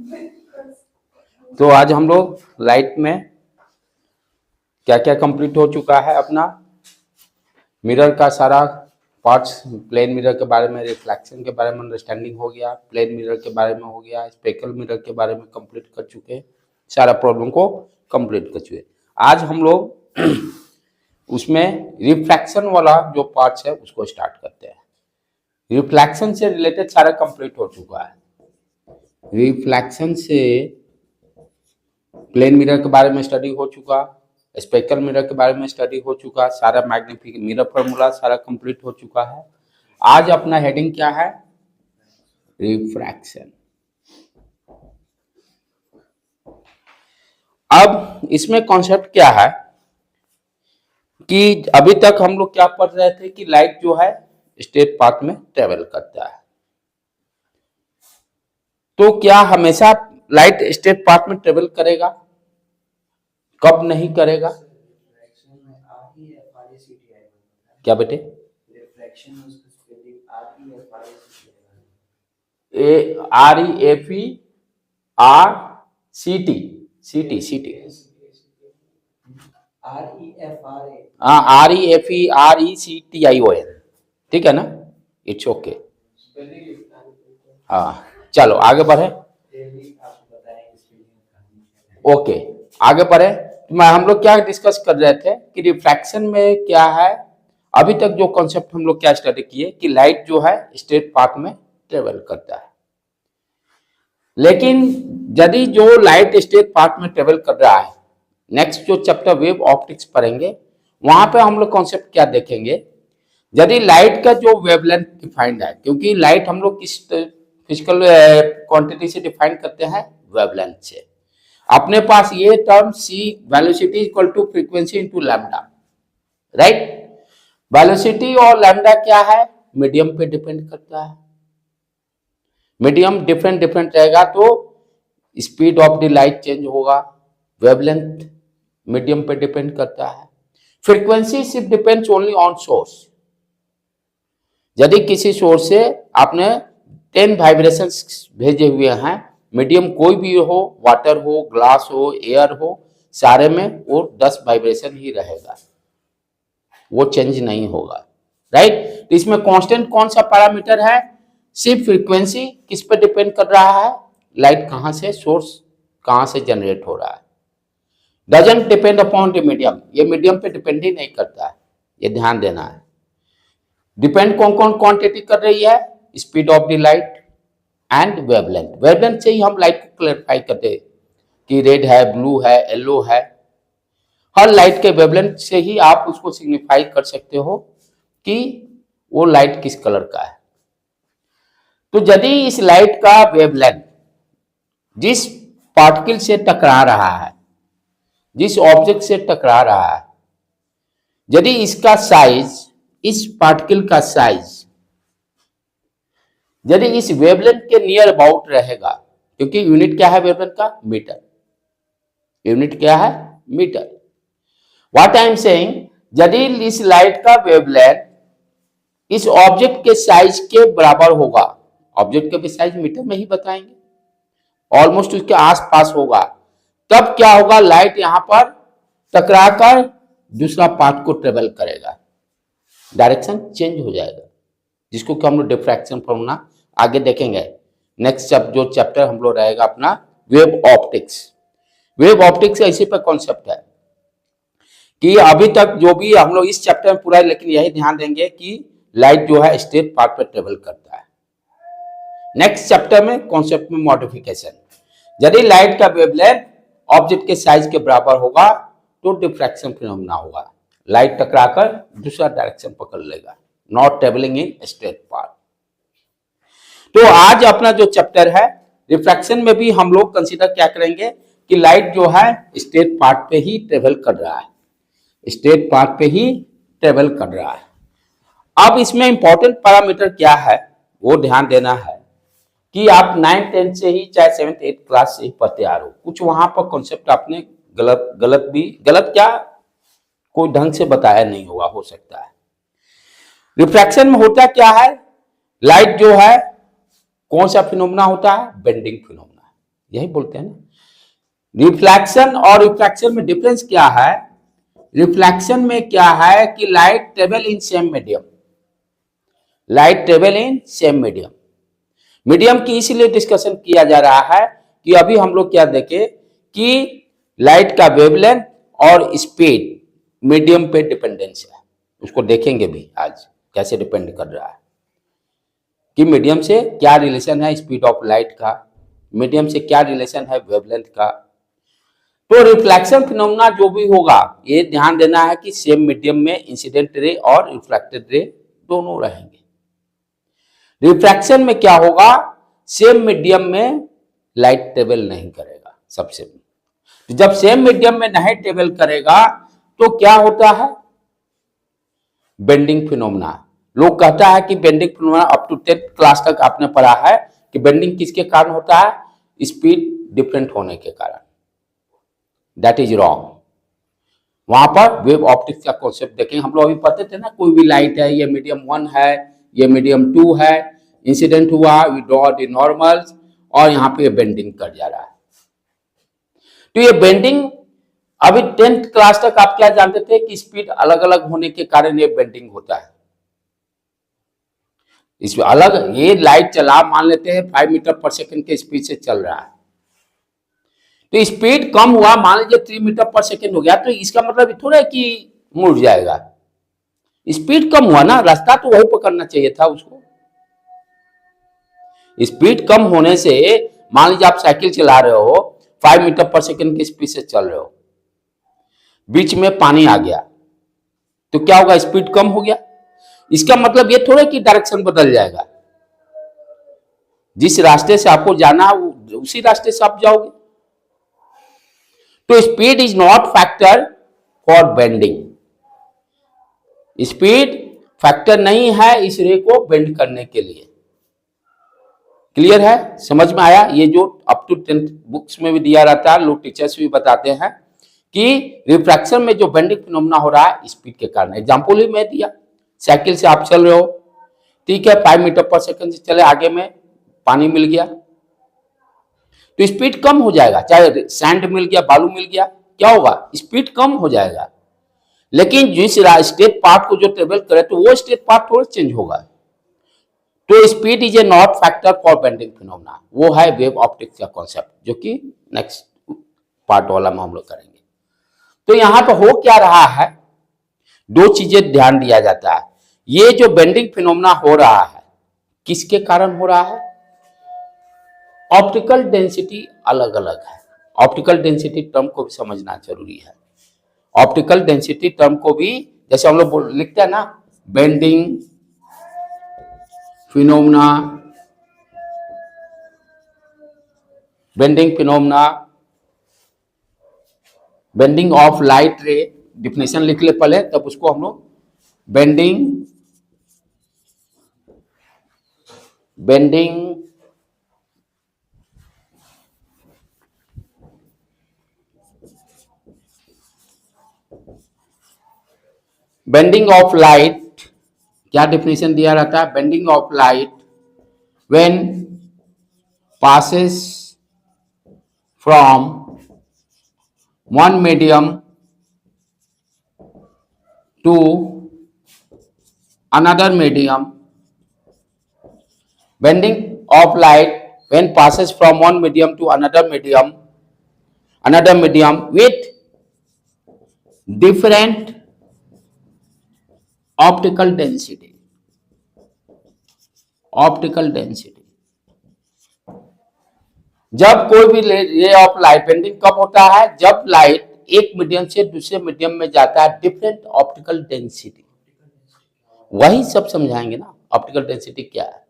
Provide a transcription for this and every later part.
तो आज हम लोग लाइट में क्या क्या कंप्लीट हो चुका है अपना मिरर का सारा पार्ट्स, प्लेन मिरर के बारे में, रिफ्लेक्शन के बारे में अंडरस्टैंडिंग हो गया, प्लेन मिरर के बारे में हो गया, स्पेकल मिरर के बारे में कंप्लीट कर चुके हैं, सारा प्रॉब्लम को कंप्लीट कर चुके। आज हम लोग उसमें रिफ्लेक्शन वाला जो पार्ट्स है उसको स्टार्ट करते हैं। रिफ्लेक्शन से रिलेटेड सारा कंप्लीट हो चुका है। रिफ्लेक्शन से प्लेन मिरर के बारे में स्टडी हो चुका, स्पेकल मिरर के बारे में स्टडी हो चुका, सारा मैग्नीफिक मिरर फॉर्मूला सारा कंप्लीट हो चुका है। आज अपना हेडिंग क्या है? रिफ्रैक्शन। अब इसमें कॉन्सेप्ट क्या है कि अभी तक हम लोग क्या पढ़ रहे थे कि लाइट जो है स्ट्रेट पाथ में ट्रेवल करता है। तो क्या हमेशा लाइट स्ट्रेट पाथ में ट्रेवल करेगा? कब नहीं करेगा? क्या बेटे? REFERECTION, ठीक है ना? It's okay. हाँ चलो आगे बढ़े। ओके आगे बढ़े। हम लोग क्या डिस्कस कर रहे थे कि रिफ्रैक्शन में क्या है। अभी तक जो कॉन्सेप्ट हम लोग क्या स्टडी किए कि लाइट जो है स्ट्रेट पाथ में ट्रेवल करता है, लेकिन यदि जो लाइट स्ट्रेट पाथ में ट्रेवल कर रहा है, नेक्स्ट जो चैप्टर वेव ऑप्टिक्स पढ़ेंगे वहां पे हम लोग कॉन्सेप्ट क्या देखेंगे। यदि लाइट का जो वेवलेंथ डिफाइंड है, क्योंकि लाइट हम लोग किस फिजिकल क्वांटिटी से डिफाइन करते हैं? वेवलेंथ से। अपने पास ये term c velocity equal to frequency into lambda, right? Velocity और लैम्डा क्या है? मीडियम पे डिपेंड करता है। मीडियम डिफरेंट डिफरेंट रहेगा तो speed of the light change होगा। वेवलेंथ मीडियम पे डिपेंड करता है। फ्रीक्वेंसी सिर्फ डिपेंड्स ओनली ऑन सोर्स। यदि किसी सोर्स से आपने 10 वाइब्रेशंस भेजे हुए हैं, मीडियम कोई भी हो, वाटर हो, ग्लास हो, एयर हो, सारे में वो 10 वाइब्रेशन ही रहेगा, वो चेंज नहीं होगा, राइट? तो इसमें कांस्टेंट कौन सा पैरामीटर है? सिर्फ फ्रीक्वेंसी किस पे डिपेंड कर रहा है? लाइट कहां से, सोर्स कहां से जनरेट हो रहा है। Doesn't depend upon the medium, ये मीडियम पे डिपेंड ही नहीं करता है, ये ध्यान देना है। डिपेंड कौन कौन क्वांटिटी कर रही है? Speed of the light and wavelength. Wavelength से ही हम लाइट को क्लैरिफाई करते हैं कि रेड है, ब्लू है, येलो है। हर लाइट के वेवलेंथ से ही आप उसको सिग्निफाई कर सकते हो कि वो लाइट किस कलर का है। तो यदि इस लाइट का वेवलेंथ जिस पार्टिकल से टकरा रहा है, जिस ऑब्जेक्ट से टकरा रहा है, यदि इसका साइज, इस पार्टिकल का साइज यदि इस वेवलेंथ के नियर अबाउट रहेगा, क्योंकि यूनिट क्या है वेवलेंथ का? मीटर। यूनिट क्या है? Metre. What I am saying, यदि इस लाइट का वेवलेंथ इस ऑब्जेक्ट के साइज के बराबर होगा, ऑब्जेक्ट का भी साइज मीटर में ही बताएंगे, ऑलमोस्ट उसके आसपास होगा, तब क्या होगा? लाइट यहां पर टकराकर दूसरा पाथ को ट्रेवल करेगा, डायरेक्शन चेंज हो जाएगा, जिसको कि हम लोग डिफ्रैक्शन फॉर्मूला आगे देखेंगे। नेक्स्ट जो चैप्टर हम लोग रहेगा अपना वेव ऑप्टिक्स। वेव ऑप्टिक्स ऐसे पर कॉन्सेप्ट है कि अभी तक जो भी हम लोग इस चैप्टर में पूरा, लेकिन यही ध्यान देंगे कि लाइट जो है स्ट्रेट पाथ पर ट्रेवल करता है। नेक्स्ट चैप्टर में कॉन्सेप्ट में मॉडिफिकेशन। यदि लाइट का वेवलेंथ ऑब्जेक्ट के साइज के बराबर होगा तो डिफ्रैक्शन फिनोमेना होगा, लाइट टकराकर दूसरा डायरेक्शन पकड़ लेगा, not travelling in straight path. तो आज अपना जो चैप्टर है रिफ्रैक्शन में भी हम लोग कंसीडर क्या करेंगे कि लाइट जो है स्ट्रेट पाथ पे ही ट्रेवल कर रहा है, स्ट्रेट पाथ पे ही ट्रेवल कर रहा है। अब इसमें इंपॉर्टेंट पैरामीटर क्या है वो ध्यान देना है कि आप 9th 10th से ही, चाहे 7th 8th क्लास से ही पढ़ते आ रहे हो, कुछ वहां पर कॉन्सेप्ट आपने गलत क्या कोई ढंग से बताया नहीं होगा, हो सकता है। रिफ्रैक्शन में होता क्या है? लाइट जो है कौन सा फिनोमेना होता है? Bending phenomena. यही बोलते हैं ना। रिफ्लेक्शन और रिफ्रैक्शन में डिफरेंस क्या है? रिफ्लेक्शन में क्या है कि light travel in same medium, light travel in same medium. Medium की इसलिए डिस्कशन किया जा रहा है कि अभी हम लोग क्या देखें कि लाइट का वेवलेंथ और स्पीड मीडियम पे डिपेंडेंस है, उसको देखेंगे भी आज कैसे डिपेंड कर रहा है कि मीडियम से क्या रिलेशन है स्पीड ऑफ लाइट का, मीडियम से क्या रिलेशन है वेवलेंथ का। तो रिफ्लेक्शन फिनोमेना जो भी होगा ये ध्यान देना है कि सेम मीडियम में इंसिडेंट रे और रिफ्लेक्टेड रे दोनों रहेंगे। रिफ्रैक्शन में क्या होगा? सेम मीडियम में लाइट ट्रेवल नहीं करेगा सबसे। तो जब सेम मीडियम में नहीं ट्रेवल करेगा तो क्या होता है? Bending phenomena. लोग कहता है कि bending phenomena up to 10th class तक आपने पढ़ा है कि बेंडिंग किसके कारण होता है? स्पीड डिफरेंट होने के कारण। That is wrong. वहां पर वेव ऑप्टिक्स का कॉन्सेप्ट देखेंगे। हम लोग अभी पढ़ते थे ना, कोई भी लाइट है, ये मीडियम 1 है, ये मीडियम 2 है, इंसिडेंट हुआ, वी ड्रॉ द नॉर्मल्स और यहाँ पे बेंडिंग कर जा रहा है। तो ये बेंडिंग अभी 10th क्लास तक आप क्या जानते थे कि स्पीड अलग अलग होने के कारण ये बेंडिंग होता है। इसमें अलग ये लाइट चला, मान लेते हैं 5 मीटर पर सेकंड के स्पीड से चल रहा है, तो स्पीड कम हुआ, मान लीजिए 3 मीटर पर सेकंड हो गया, तो इसका मतलब थोड़ा है कि मुड़ जाएगा। स्पीड कम हुआ ना, रास्ता तो वही पकड़ना चाहिए था उसको। स्पीड कम होने से मान लीजिए आप साइकिल चला रहे हो, 5 मीटर पर सेकंड की स्पीड से चल रहे हो, बीच में पानी आ गया तो क्या होगा? स्पीड कम हो गया। इसका मतलब ये थोड़ा कि डायरेक्शन बदल जाएगा, जिस रास्ते से आपको जाना है उसी रास्ते से आप जाओगे। तो speed is not factor for bending. Speed factor नहीं है इस रे को बेंड करने के लिए। क्लियर है? समझ में आया? ये जो अप टू 10th बुक्स में भी दिया रहता है, लोग टीचर्स भी बताते हैं कि रिफ्रैक्शन में जो बेंडिंग फिनोमेना हो रहा है स्पीड के कारण। एग्जांपल ही मैं दिया, साइकिल से आप चल रहे हो, ठीक है, 5 मीटर पर सेकंड से चले, आगे में पानी मिल गया तो स्पीड कम हो जाएगा। चाहे सैंड मिल गया, बालू मिल गया, क्या होगा? स्पीड कम हो जाएगा। लेकिन जिस स्टेट पार्ट को जो ट्रेवल करे तो वो स्टेट पार्ट थोड़ा चेंज होगा। तो speed is a not factor for bending phenomena. वो है वेव ऑप्टिक्स का कॉन्सेप्ट, जो कि नेक्स्ट पार्ट वाला में हम लोग करेंगे। तो यहां पर हो क्या रहा है? दो चीजें ध्यान दिया जाता है। ये जो बेंडिंग फिनोमेना हो रहा है किसके कारण हो रहा है? ऑप्टिकल डेंसिटी अलग अलग है। ऑप्टिकल डेंसिटी टर्म को भी समझना जरूरी है। ऑप्टिकल डेंसिटी टर्म को भी, जैसे हम लोग लिखते हैं ना, bending phenomena, bending phenomena, bending of light रे, डिफिनेशन लिख ले पहले, तब उसको हम लोग बेंडिंग बेंडिंग ऑफ लाइट, क्या डिफिनेशन दिया रहता है? Bending of light when passes from one medium to another medium. Bending of light when passes from one medium to another medium with different optical density. Optical density. जब कोई भी ray of light, bending कब होता है? जब light एक medium से दूसरे मीडियम में जाता है, डिफरेंट ऑप्टिकल डेंसिटी। वही सब समझाएंगे ना, ऑप्टिकल डेंसिटी क्या है।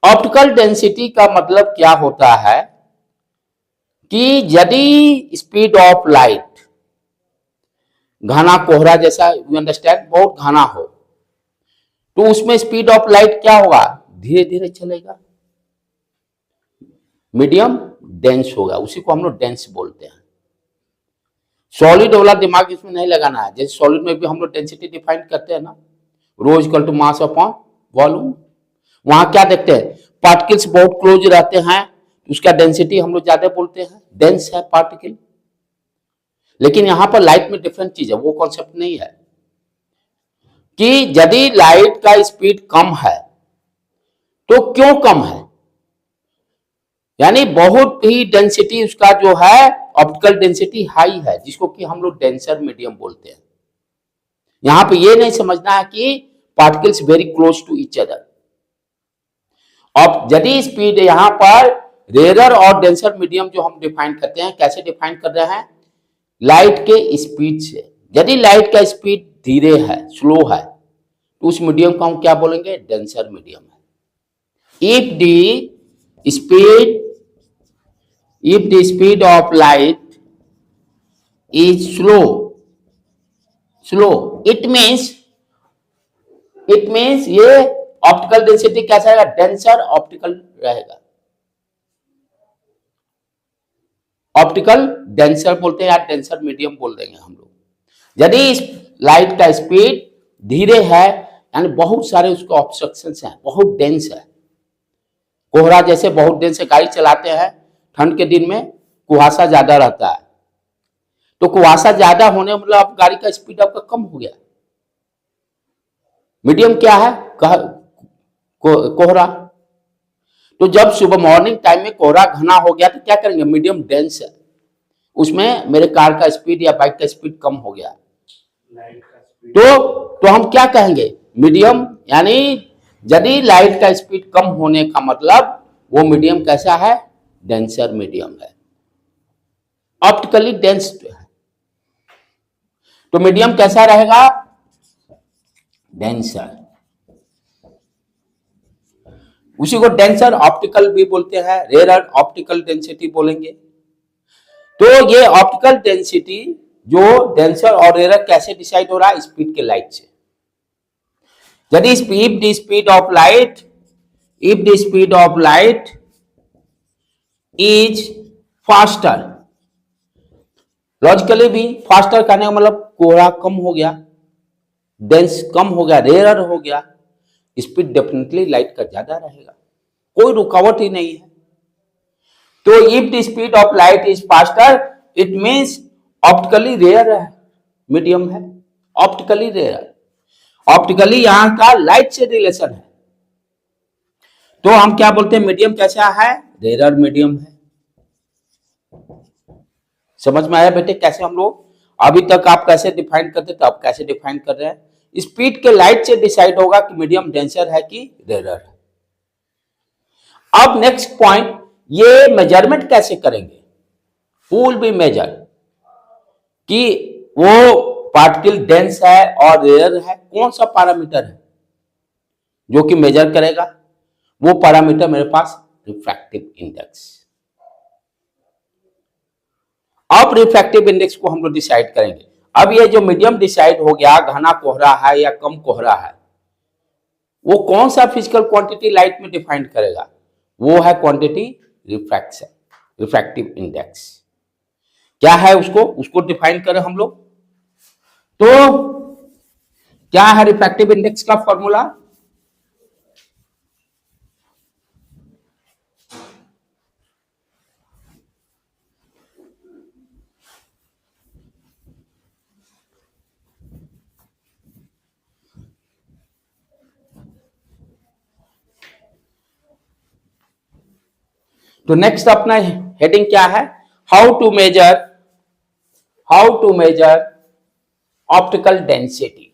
ऑप्टिकल डेंसिटी का मतलब क्या होता है कि यदि स्पीड ऑफ लाइट घना कोहरा जैसा, यू अंडरस्टैंड, बहुत घना हो, तो उसमें स्पीड ऑफ लाइट क्या होगा? धीरे धीरे चलेगा, मीडियम डेंस होगा, उसी को हम लोग डेंस बोलते हैं। सॉलिड वाला दिमाग इसमें नहीं लगाना है। जैसे सॉलिड में भी हम लोग डेंसिटी डिफाइन करते हैं ना, rho equal to mass upon volume. वहां क्या देखते हैं? पार्टिकल्स बहुत क्लोज रहते हैं उसका डेंसिटी हम लोग ज्यादा बोलते हैं, डेंस है पार्टिकल। लेकिन यहां पर लाइट में डिफरेंट चीज है, वो कॉन्सेप्ट नहीं है कि यदि लाइट का स्पीड कम है तो क्यों कम है, यानी बहुत ही डेंसिटी उसका जो है ऑप्टिकल डेंसिटी हाई है, जिसको कि हम लोग डेंसर मीडियम बोलते हैं। यहां पे ये नहीं समझना है कि particles very close to each other. अब यदि स्पीड यहां पर रेयर और डेंसर मीडियम जो हम डिफाइन करते हैं, कैसे डिफाइन कर रहे हैं, लाइट के स्पीड से। यदि लाइट का स्पीड धीरे है, स्लो है, तो उस मीडियम को हम क्या बोलेंगे, डेंसर मीडियम है। If the speed of light is slow it means ये ऑप्टिकल डेंसिटी कैसा रहेगा, डेंसर ऑप्टिकल रहेगा। ऑप्टिकल डेंसर बोलते हैं या डेंसर मीडियम बोल देंगे हम लोग। यदि लाइट का स्पीड धीरे है, यानी बहुत सारे उसके ऑब्स्ट्रक्शंस हैं, बहुत डेंस है, कोहरा जैसे बहुत डेंस है, गाड़ी चलाते हैं ठंड के दिन में कुहासा ज्यादा रहता है, तो कुहासा ज्यादा होने मतलब आप गाड़ी का स्पीड आपका कम हो गया। मीडियम क्या है, कोहरा। तो जब सुबह मॉर्निंग टाइम में कोहरा घना हो गया तो क्या करेंगे, मीडियम डेंस है, उसमें मेरे कार का स्पीड या बाइक का स्पीड कम हो गया, तो हम क्या कहेंगे, मीडियम। यानी यदि लाइट का स्पीड कम होने का मतलब वो मीडियम कैसा है, डेंसर मीडियम है, ऑप्टिकली डेंस है। तो मीडियम कैसा रहेगा, डेंसर। उसी को डेंसर ऑप्टिकल भी बोलते हैं, रेयर ऑप्टिकल डेंसिटी बोलेंगे। तो ये ऑप्टिकल डेंसिटी जो डेंसर और रेयर कैसे डिसाइड हो रहा है, स्पीड के लाइट से। यदि if the speed of light is faster, logically भी फास्टर कहने का मतलब कोहरा कम हो गया, डेंस कम हो गया, रेयर हो गया, स्पीड डेफिनेटली लाइट का ज्यादा रहेगा, कोई रुकावट ही नहीं है। तो if the speed of light is faster it means optically rare है, मीडियम है, ऑप्टिकली रेयर। ऑप्टिकली यहां का लाइट से रिलेशन है, तो हम क्या बोलते हैं, मीडियम कैसा है, रेयर मीडियम है। समझ में आया बेटे, कैसे हम लोग अभी तक आप कैसे डिफाइन करते थे, आप कैसे डिफाइन कर रहे हैं, स्पीड के लाइट से डिसाइड होगा कि मीडियम डेंसर है कि रेयर है। अब नेक्स्ट पॉइंट, ये मेजरमेंट कैसे करेंगे, हु विल बी मेजर कि वो पार्टिकल डेंस है और रेयर है, कौन सा पैरामीटर है जो कि मेजर करेगा, वो पैरामीटर मेरे पास रिफ्रैक्टिव इंडेक्स। अब रिफ्रैक्टिव इंडेक्स को हम लोग डिसाइड करेंगे। अब ये जो मीडियम डिसाइड हो गया, घना कोहरा है या कम कोहरा है, वो कौन सा फिजिकल क्वांटिटी लाइट में डिफाइन करेगा, वो है क्वांटिटी रिफ्रैक्शन, रिफ्रैक्टिव इंडेक्स। क्या है उसको डिफाइन करें हम लोग। तो क्या है रिफ्रैक्टिव इंडेक्स का फॉर्मूला, तो नेक्स्ट अपना हेडिंग क्या है, how to measure optical density.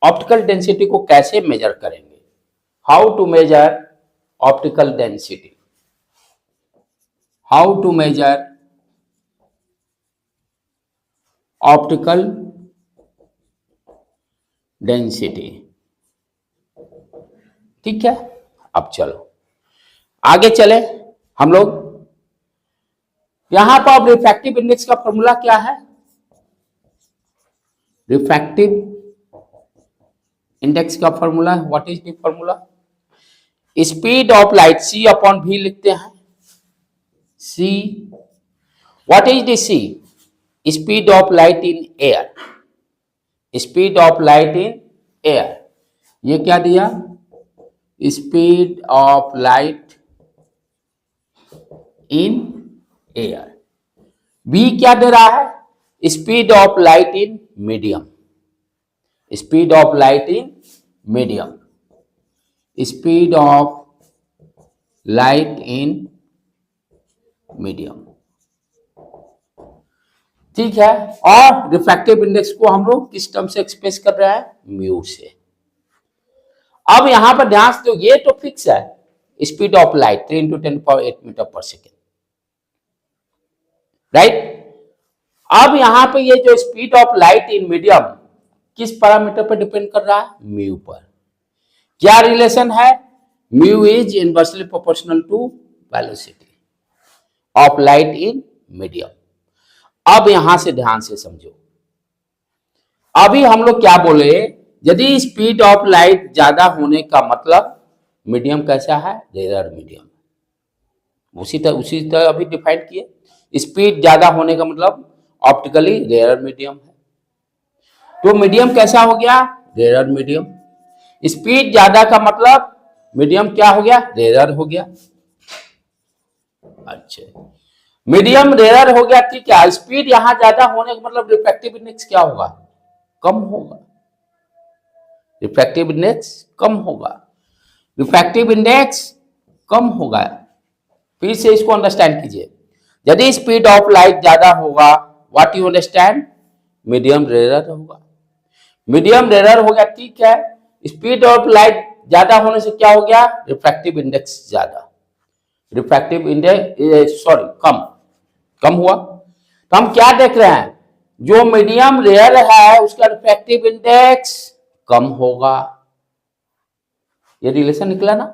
Optical density को कैसे मेजर करेंगे, how to measure optical density, how to measure optical density. ठीक है, अब चलो आगे चले हम लोग। यहां पर अब रिफ्रैक्टिव इंडेक्स का फॉर्मूला क्या है, रिफ्रैक्टिव इंडेक्स का formula, what is the formula, speed of light C upon भी लिखते हैं, C, what is the C, speed of light in air, speed of light in air, ये क्या दिया, speed of light in air. B क्या दे रहा है? Speed of light in medium, speed of light in medium, speed of light in medium. ठीक है, और रिफ्रैक्टिव इंडेक्स को हम लोग किस टर्म से एक्सप्रेस कर रहे हैं? म्यू से। अब यहां पर ध्यान से, तो ये तो फिक्स है, स्पीड ऑफ लाइट 3 × 10⁸ मीटर पर सेकेंड, राइट। अब यहां पे ये जो speed of light in medium किस पैरामीटर पर डिपेंड कर रहा है? म्यू पर। क्या रिलेशन है? Mu is inversely proportional to velocity of light in medium. अब यहां से ध्यान से समझो, अभी हम लोग क्या बोले, यदि स्पीड ऑफ लाइट ज्यादा होने का मतलब मीडियम कैसा है? Rare medium. उसी तरह अभी डिफाइन किए, स्पीड ज्यादा होने का मतलब ऑप्टिकली रेयर मीडियम है, तो मीडियम कैसा हो गया? Rare medium. स्पीड ज्यादा का मतलब मीडियम क्या हो गया? रेयर हो गया। अच्छा, मीडियम रेयर हो गया, ठीक है। स्पीड यहां ज्यादा होने का मतलब रिफ्रैक्टिव इंडेक्स क्या होगा? कम होगा। रिफ्रैक्टिव इंडेक्स कम होगा, रिफ्रैक्टिव इंडेक्स कम होगा। फिर से इसको अंडरस्टैंड कीजिए, यदि स्पीड ऑफ लाइट ज्यादा होगा, what you understand? Medium rare होगा। मीडियम रेयर हो गया, ठीक है। स्पीड ऑफ लाइट ज्यादा होने से क्या हो गया? रिफ्रैक्टिव इंडेक्स ज्यादा, रिफ्रैक्टिव इंडेक्स कम हुआ। तो हम क्या देख रहे हैं? जो मीडियम रेयर है उसका रिफ्रैक्टिव इंडेक्स कम होगा। ये रिलेशन निकला ना।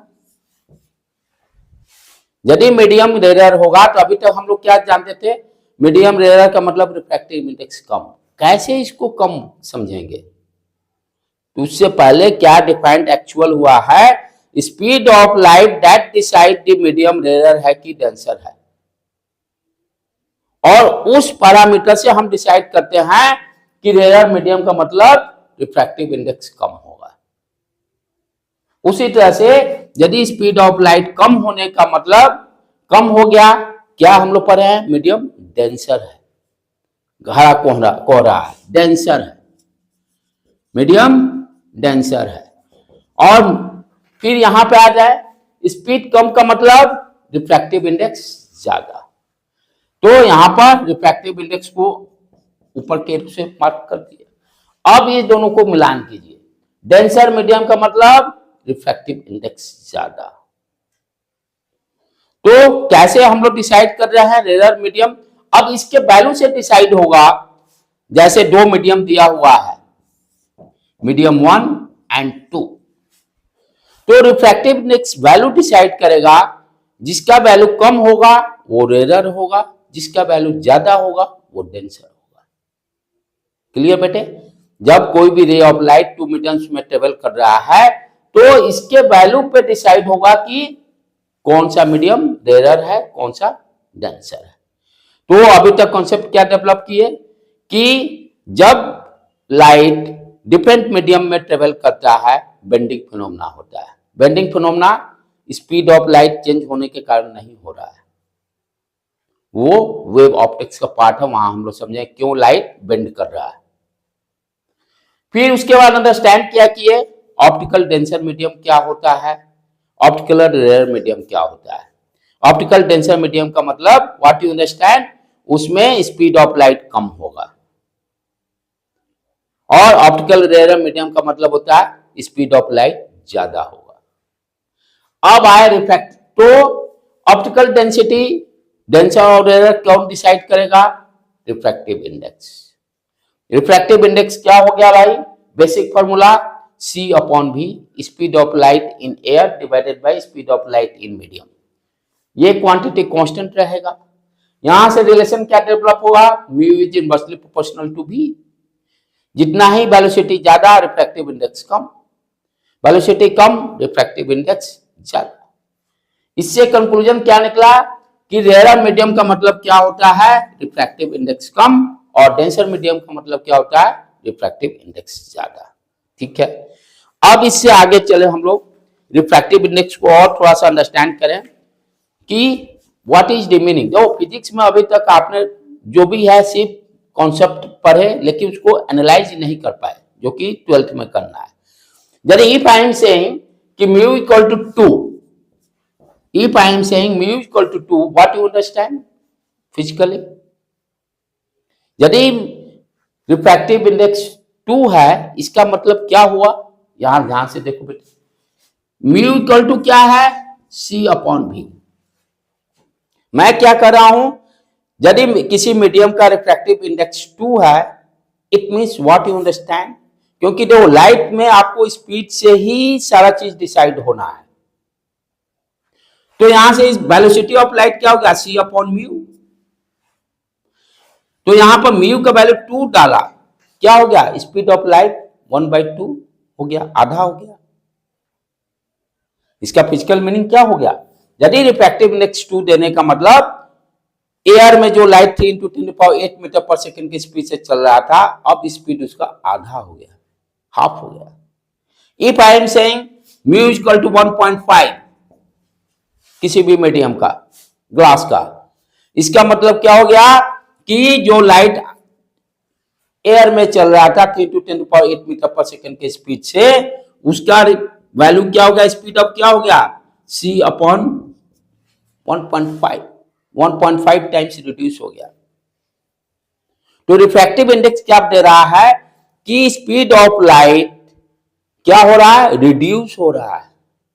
यदि मीडियम रेयर होगा, तो अभी तक हम लोग क्या जानते थे? मीडियम रेयर का मतलब रिफ्रैक्टिव इंडेक्स कम। कैसे इसको कम समझेंगे? तो उससे पहले क्या डिफाइंड एक्चुअल हुआ है? Speed of light that decide the medium rare है कि डेंसर है, और उस पैरामीटर से हम डिसाइड करते हैं कि रेयर मीडियम का मतलब रिफ्रैक्टिव इंडेक्स कम होगा। उसी तरह से यदि स्पीड ऑफ लाइट कम होने का मतलब कम हो गया, क्या हम लोग पढ़े हैं? मीडियम डेंसर है, घड़ा कोहरा है, डेंसर है, मीडियम डेंसर है। और फिर यहां पे आ जाए, स्पीड कम का मतलब रिफ्रैक्टिव इंडेक्स ज्यादा। तो यहां पर रिफ्रैक्टिव इंडेक्स को ऊपर के रूप से मार्क कर दिया। अब ये दोनों को मिलान कीजिए, डेंसर मीडियम का मतलब रिफ्रैक्टिव इंडेक्स ज्यादा। तो कैसे हम लोग डिसाइड कर रहे हैं? Rare medium. अब इसके वैल्यू से डिसाइड होगा, जैसे दो मीडियम दिया हुआ है, मीडियम 1 एंड 2, तो रिफ्रैक्टिव इंडेक्स वैल्यू डिसाइड करेगा, जिसका वैल्यू कम होगा वो रेयर होगा, जिसका वैल्यू ज्यादा होगा वो डेंसर होगा। क्लियर बेटे? जब कोई भी रे ऑफ लाइट 2 मीडियम्स में ट्रेवल कर रहा है, तो इसके वैल्यू पे डिसाइड होगा कि कौन सा मीडियम रेयर है, कौन सा डेंसर है। तो अभी तक कॉन्सेप्ट क्या डेवलप किए कि जब लाइट डिफरेंट मीडियम में ट्रेवल करता है, बेंडिंग फिनोमेना होता है। Bending phenomena speed of light change होने के कारण नहीं हो रहा है, वो वेव ऑप्टिक्स का पार्ट है, वहां हम लोग समझे क्यों लाइट बेंड कर रहा है। फिर उसके बाद अंडरस्टैंड किया कि ये ऑप्टिकल डेंसर मीडियम क्या होता है, ऑप्टिकल रेयर मीडियम क्या होता है। ऑप्टिकल डेंसर मीडियम का मतलब व्हाट यू अंडरस्टैंड, उसमें स्पीड ऑफ लाइट कम होगा, और ऑप्टिकल रेयर मीडियम का मतलब होता है स्पीड ऑफ लाइट ज्यादा होगा। अब आए रिफ्रैक्ट, तो ऑप्टिकल डेंसिटी, डेंसर और रेयर कौन डिसाइड करेगा? Refractive index. रिफ्रैक्टिव इंडेक्स क्या हो गया भाई? Basic formula C/V, speed of light in air divided by speed of light in medium. ये क्वांटिटी कांस्टेंट रहेगा। यहां से रिलेशन क्या डेवलप होगा? Mu is inversely proportional to V। जितना ही वेलोसिटी ज्यादा, रिफ्रैक्टिव इंडेक्स कम, वेलोसिटी कम, रिफ्रैक्टिव इंडेक्स ज्यादा। इससे कंक्लूजन क्या निकला कि रेयर मीडियम का मतलब क्या होता है? रिफ्रैक्टिव इंडेक्स कम, और डेंसर मीडियम का मतलब क्या होता है? रिफ्रैक्टिव इंडेक्स ज्यादा। ठीक है, अब इससे आगे चले हम लोग रिफ्रैक्टिव इंडेक्स को और थोड़ा सा अंडरस्टैंड करें कि व्हाट इज द मीनिंग। जो फिजिक्स में अभी तक आपने जो भी है सिर्फ कॉन्सेप्ट पढ़े, लेकिन उसको एनालाइज नहीं कर पाए, जो कि 12th में करना है। यदि इफ आई एम सेइंग कि mu equal to 2, if I am saying mu equal to 2, what you understand physically. यदि रिफ्रैक्टिव इंडेक्स 2 है, इसका मतलब क्या हुआ, यहां ध्यान से देखो बेटे, म्यू इक्वल टू क्या है, C अपॉन V। मैं क्या कर रहा हूं, यदि किसी मीडियम का रिफ्रैक्टिव इंडेक्स 2 है, it means what you understand, क्योंकि देखो लाइट में आपको स्पीड से ही सारा चीज डिसाइड होना है, तो यहां से इस वेलोसिटी ऑफ लाइट क्या होगा, C अपॉन म्यू। तो यहां पर म्यू का वैल्यू 2 डाला, क्या हो गया, स्पीड ऑफ लाइट 1/2 हो गया, आधा हो गया। इसका फिजिकल मीनिंग क्या हो गया, यदि रिफ्रैक्टिव इंडेक्स 2 देने का मतलब एयर में जो लाइट थी 10⁸ मीटर पर सेकंड की स्पीड से चल रहा था, अब स्पीड उसका आधा हो गया, हाफ हो गया। If I am saying mu equal to 1.5 किसी भी मीडियम का, ग्लास का, इसका मतलब क्या हो गया कि जो लाइट एयर में चल रहा था 10⁸ मीटर पर सेकंड की स्पीड से, उसका वैल्यू क्या हो गया, स्पीड ऑफ क्या हो गया, C अपॉन 1.5 टाइम्स रिड्यूस हो गया। तो रिफ्रैक्टिव इंडेक्स क्या दे रहा है कि स्पीड ऑफ लाइट क्या हो रहा है, रिड्यूस हो रहा है।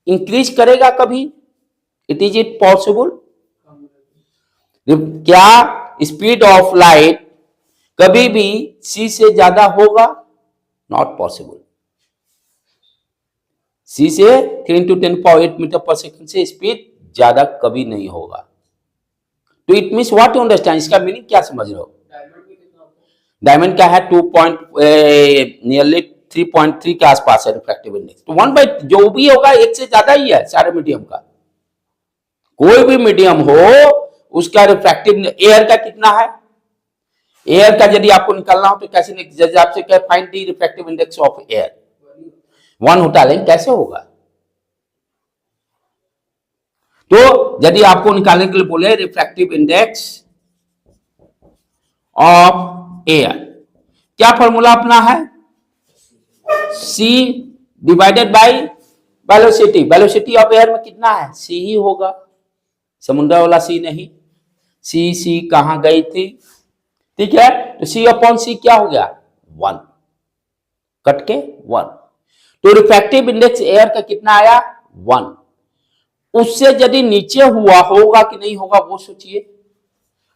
इंक्रीज करेगा कभी, इट इज पॉसिबल, क्या स्पीड ऑफ लाइट कभी भी C से ज्यादा होगा, नॉट पॉसिबल। C से 10⁸ मीटर पर सेकंड से स्पीड ज्यादा कभी नहीं होगा। तो it means what you understand, इसका मीनिंग क्या समझ रहे हो। डायमंड का है 3.3 के आसपास है रिफ्रैक्टिव इंडेक्स। तो 1 बाई जो भी होगा 1 से ज्यादा ही है सारे मीडियम का, कोई भी मीडियम हो उसका रिफ्रैक्टिव। एयर का कितना है, एयर का यदि आपको निकालना हो तो कैसे, जैसे आपसे क्या, find the refractive index of air, 1 उठा लेंगे, कैसे होगा। तो यदि आपको निकालने के लिए बोले रिफ्रैक्टिव इंडेक्स ऑफ एयर, क्या फॉर्मूला अपना है, C divided by velocity. Velocity of air में कितना है, C ही होगा, समुद्र वाला C नहीं, C कहां गई थी, ठीक है। तो C अपॉन C क्या हो गया, 1, कट के 1। तो रिफ्रैक्टिव इंडेक्स एयर का कितना आया, 1। उससे यदि नीचे हुआ होगा कि नहीं होगा वो सोचिए।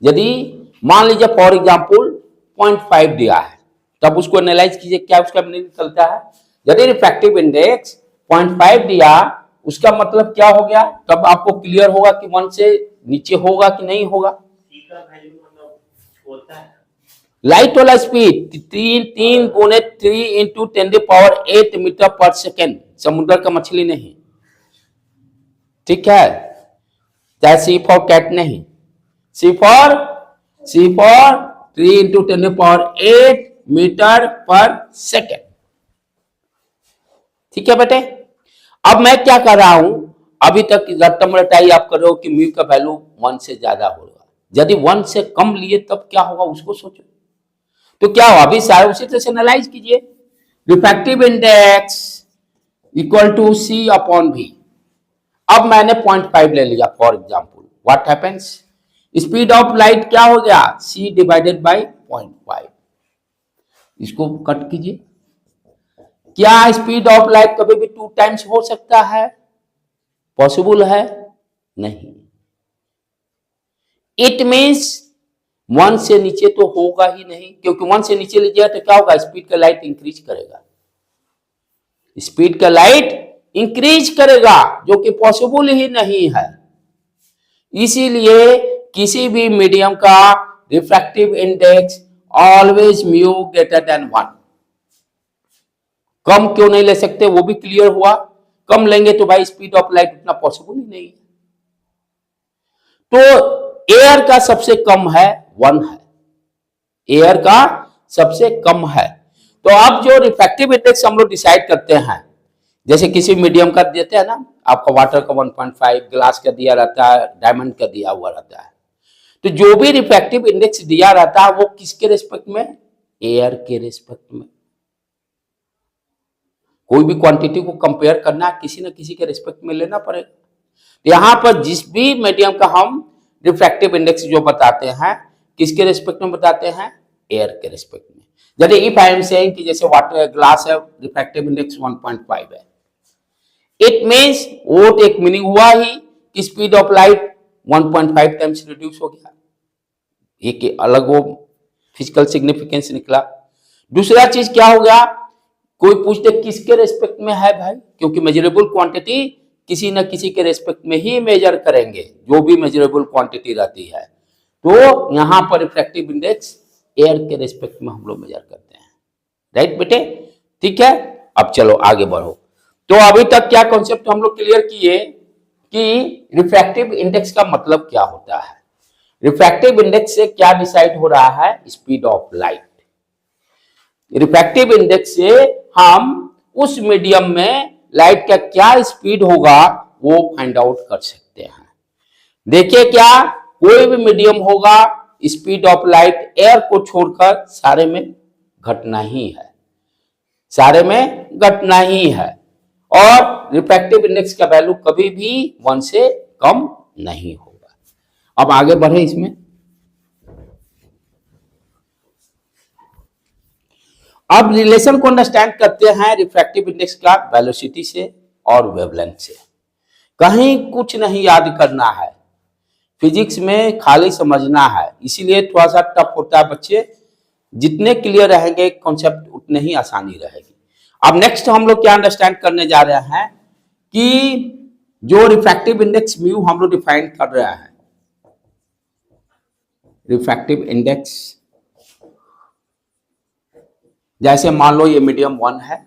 यदि मान लीजिए फॉर एग्जांपल 0.5 दिया है, तब उसको एनालाइज कीजिए, क्या उसका मीनिंग निकलता है। यदि रिफ्रैक्टिव इंडेक्स 0.5 दिया, उसका मतलब क्या हो गया, तब आपको क्लियर होगा कि 1 से नीचे होगा कि नहीं होगा। लाइट वाला स्पीड 3 गुने 3 × 10⁸ मीटर पर सेकेंड, समुद्र का मछली नहीं, ठीक है, चाहे C फॉर कैट नहीं, C फॉर 3 × 10⁸ मीटर पर सेकेंड, ठीक है बेटे। अब मैं क्या कर रहा हूं, अभी तक रट्टम रटाई आप कर रहे हो कि म्यू का वैल्यू 1 से ज्यादा होगा, यदि 1 से कम लिए तब क्या होगा उसको सोचो। तो क्या हो, अभी सारे उसी तरह से एनालाइज कीजिए। Refractive index equal to C upon V। अब मैंने 0.5 ले लिया for example, what happens, speed of light क्या हो गया, C डिवाइडेड बाय 0.5। इसको कट कीजिए। क्या स्पीड ऑफ लाइट कभी भी 2 टाइम्स हो सकता है, पॉसिबल है, नहीं। इट मींस 1 से नीचे तो होगा ही नहीं, क्योंकि 1 से नीचे लीजिएगा तो क्या होगा, स्पीड का लाइट इंक्रीज करेगा, स्पीड का लाइट इंक्रीज करेगा, जो कि पॉसिबल ही नहीं है। इसीलिए किसी भी मीडियम का refractive index always mu greater than 1। कम क्यों नहीं ले सकते, वो भी क्लियर हुआ। कम लेंगे तो भाई स्पीड ऑफ लाइट उतना पॉसिबल ही नहीं है। तो एयर का सबसे कम है 1 है, एयर का सबसे कम है। तो अब जो रिफ्रैक्टिव इंडेक्स हम लोग डिसाइड करते हैं जैसे किसी मीडियम का देते हैं ना, आपका वाटर का 1.5, ग्लास का दिया रहता है, डायमंड का दिया हुआ रहता है। तो जो भी रिफ्रैक्टिव इंडेक्स दिया रहता है वो किसके रेस्पेक्ट में? एयर के रेस्पेक्ट में। कोई भी क्वांटिटी को कंपेयर करना किसी न किसी के रेस्पेक्ट में लेना पड़ेगा। यहां पर जिस भी मीडियम का हम रिफ्रैक्टिव इंडेक्स जो बताते हैं, किसके रेस्पेक्ट में बताते हैं? एयर के रेस्पेक्ट में। जैसे इफ आई एम सेइंग कि जैसे वाटर ग्लास है, रिफ्रैक्टिव इंडेक्स 1.5 है, इट मींस वो एक मीनिंग हुआ ही कि speed of light 1.5 times reduce हो गया। एक अलग वो फिजिकल सिग्निफिकेंस निकला। दूसरा चीज क्या हो गया? कोई पूछते किसके रेस्पेक्ट में है भाई, क्योंकि मेजरेबल क्वांटिटी किसी न किसी के रेस्पेक्ट में ही मेजर करेंगे, जो भी मेजरेबल क्वांटिटी रहती है। तो यहां पर रिफ्रैक्टिव इंडेक्स एयर के रेस्पेक्ट में हम लोग मेजर करते हैं। राइट बेटे, ठीक है। अब चलो आगे बढ़ो। तो अभी तक क्या कॉन्सेप्ट हम लोग क्लियर किए कि रिफ्रैक्टिव इंडेक्स का मतलब क्या होता है। रिफ्रैक्टिव इंडेक्स से क्या डिसाइड हो रहा है? Speed of light. Refractive index से हम उस मीडियम में लाइट का क्या स्पीड होगा वो फाइंड आउट कर सकते हैं। देखिए, क्या कोई भी मीडियम होगा, स्पीड ऑफ लाइट एयर को छोड़कर सारे में घटना ही है, सारे में घटना ही है। और रिफ्रैक्टिव इंडेक्स का वैल्यू कभी भी 1 से कम नहीं होगा। अब आगे बढ़े इसमें। अब रिलेशन को अंडरस्टैंड करते हैं रिफ्रैक्टिव इंडेक्स का वेलोसिटी से और वेवलेंथ से। कहीं कुछ नहीं याद करना है, फिजिक्स में खाली समझना है, इसीलिए थोड़ा सा टफ होता है बच्चे। जितने क्लियर रहेंगे कॉन्सेप्ट उतने ही आसानी रहेगी। अब नेक्स्ट हम लोग क्या अंडरस्टैंड करने जा रहे हैं कि जो रिफ्रैक्टिव इंडेक्स म्यू हम लोग डिफाइन कर रहे हैं, रिफ्रैक्टिव इंडेक्स जैसे मान लो ये मीडियम 1 है,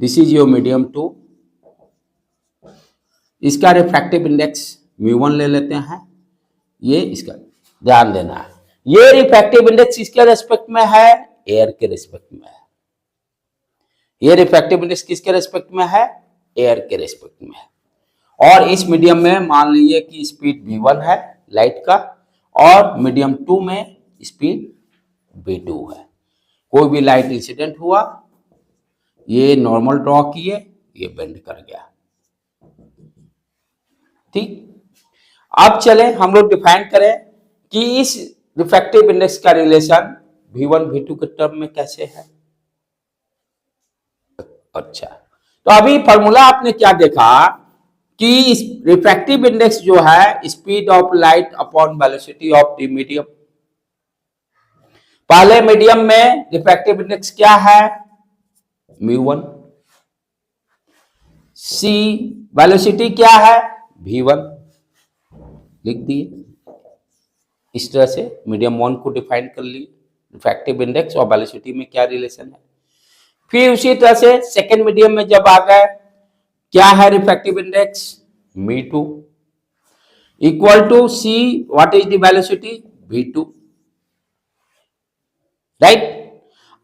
दिस इज योर मीडियम 2, इसका रिफ्रैक्टिव इंडेक्स म्यू1 ले लेते हैं। ये इसका ध्यान देना है, ये रिफ्रैक्टिव इंडेक्स किसके रेस्पेक्ट में है? एयर के रेस्पेक्ट में है। ये रिफ्रैक्टिव इंडेक्स किसके रेस्पेक्ट में है? एयर के रेस्पेक्ट में है। और इस मीडियम में मान लीजिए कि स्पीड v1 है लाइट का, और मीडियम 2 में स्पीड v2 है। कोई भी लाइट इंसिडेंट हुआ, ये नॉर्मल ड्रॉ किए, ये बेंड कर गया। ठीक, अब चले हम लोग डिफाइन करें कि इस रिफ्रैक्टिव इंडेक्स का रिलेशन v1 v2 के टर्म में कैसे है। अच्छा, तो अभी फॉर्मूला आपने क्या देखा कि रिफ्रैक्टिव इंडेक्स जो है speed of light upon velocity of the medium. पहले मीडियम में रिफ्रैक्टिव इंडेक्स क्या है? म्यू1। सी वेलोसिटी क्या है? v1। लिख दिए। इस तरह से मीडियम 1 को डिफाइन कर लिए, रिफ्रैक्टिव इंडेक्स और वेलोसिटी में क्या रिलेशन है। फिर उसी तरह से सेकेंड मीडियम में जब आ गए, क्या है refractive index? v2 equal to c, what is the velocity? v2। Right,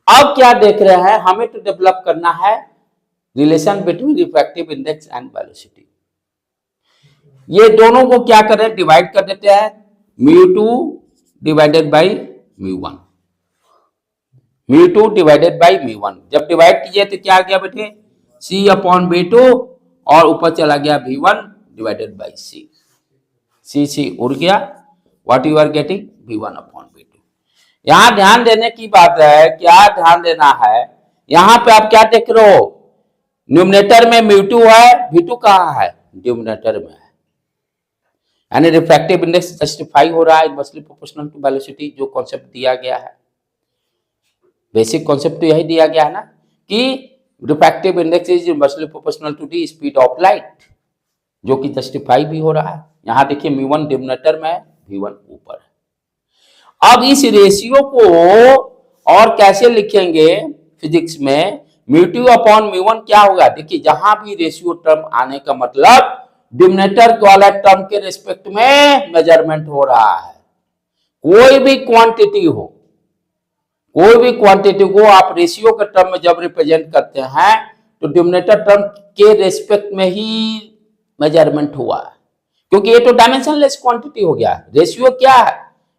अब क्या देख रहे हैं, हमें तो डेवलप करना है relation between refractive index and velocity. ये दोनों को क्या करें? डिवाइड कर देते हैं, म्यू2 डिवाइडेड बाई म्यू1, म्यू2 डिवाइडेड बाई म्यू1। जब डिवाइड कीजिए तो क्या आ गया बेटे? सी अपॉन v2, और ऊपर चला गया v1 divided by C. C उड़ गया, what you are getting? v1 upon v2। यहां ध्यान देने की बात है, क्या ध्यान देना है, यहां पे आप क्या देख रहे हो? न्यूमरेटर में म्यू2 है, v2 कहां है? डिनोमिनेटर में है। यानी रिफ्रैक्टिव इंडेक्स जस्टिफाई हो रहा है इनवर्सली प्रोपोर्शनल टू वेलोसिटी, जो कॉन्सेप्ट दिया गया है। बेसिक कॉन्सेप्ट तो यही दिया गया है ना कि refractive index is inversely proportional to the speed of light, जो कि जस्टिफाई भी हो रहा है। यहां देखिए म्यू1 डिनोमिनेटर में है, v1 ऊपर है। अब इस रेशियो को और कैसे लिखेंगे फिजिक्स में? म्यू2 अपॉन म्यू1 क्या होगा? देखिए, जहां भी रेशियो टर्म आने का मतलब डिनोमिनेटर वाला टर्म के रिस्पेक्ट में मेजरमेंट हो रहा है। कोई भी क्वांटिटी हो, कोई भी क्वांटिटी को आप रेशियो के टर्म में जब रिप्रेजेंट करते हैं तो डिनोमिनेटर टर्म के रेस्पेक्ट में ही मेजरमेंट हुआ, क्योंकि ये तो डायमेंशनलेस क्वांटिटी हो गया। रेशियो क्या है?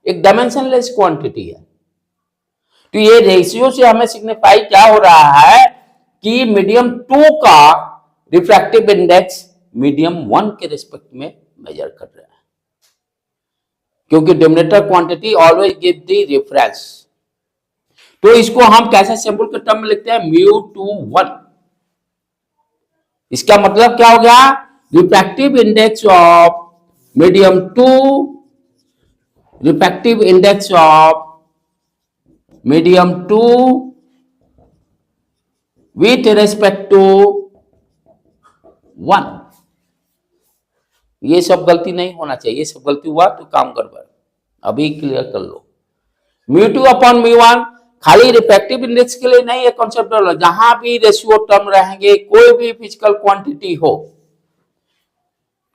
एक डायमेंशनलेस क्वांटिटी है। तो ये रेशियो से हमें सिग्निफाई क्या हो रहा है कि मीडियम 2 का रिफ्रैक्टिव इंडेक्स मीडियम 1 के रिस्पेक्ट में मेजर कर रहा है, क्योंकि denominator quantity always give the reference. तो इसको हम कैसे सिंबल के टर्म में लिखते हैं? μ21। इसका मतलब क्या हो गया? Refractive index of medium 2, refractive index of medium 2 with respect to 1। ये सब गलती नहीं होना चाहिए, ये सब गलती हुआ तो काम गड़बड़। अभी क्लियर कर लो। μ2 अपॉन μ1 खाली रिफ्रैक्टिव इंडेक्स के लिए नहीं, है कॉन्सेप्ट। जहां भी रेशियो टर्म रहेंगे, कोई भी फिजिकल क्वांटिटी हो,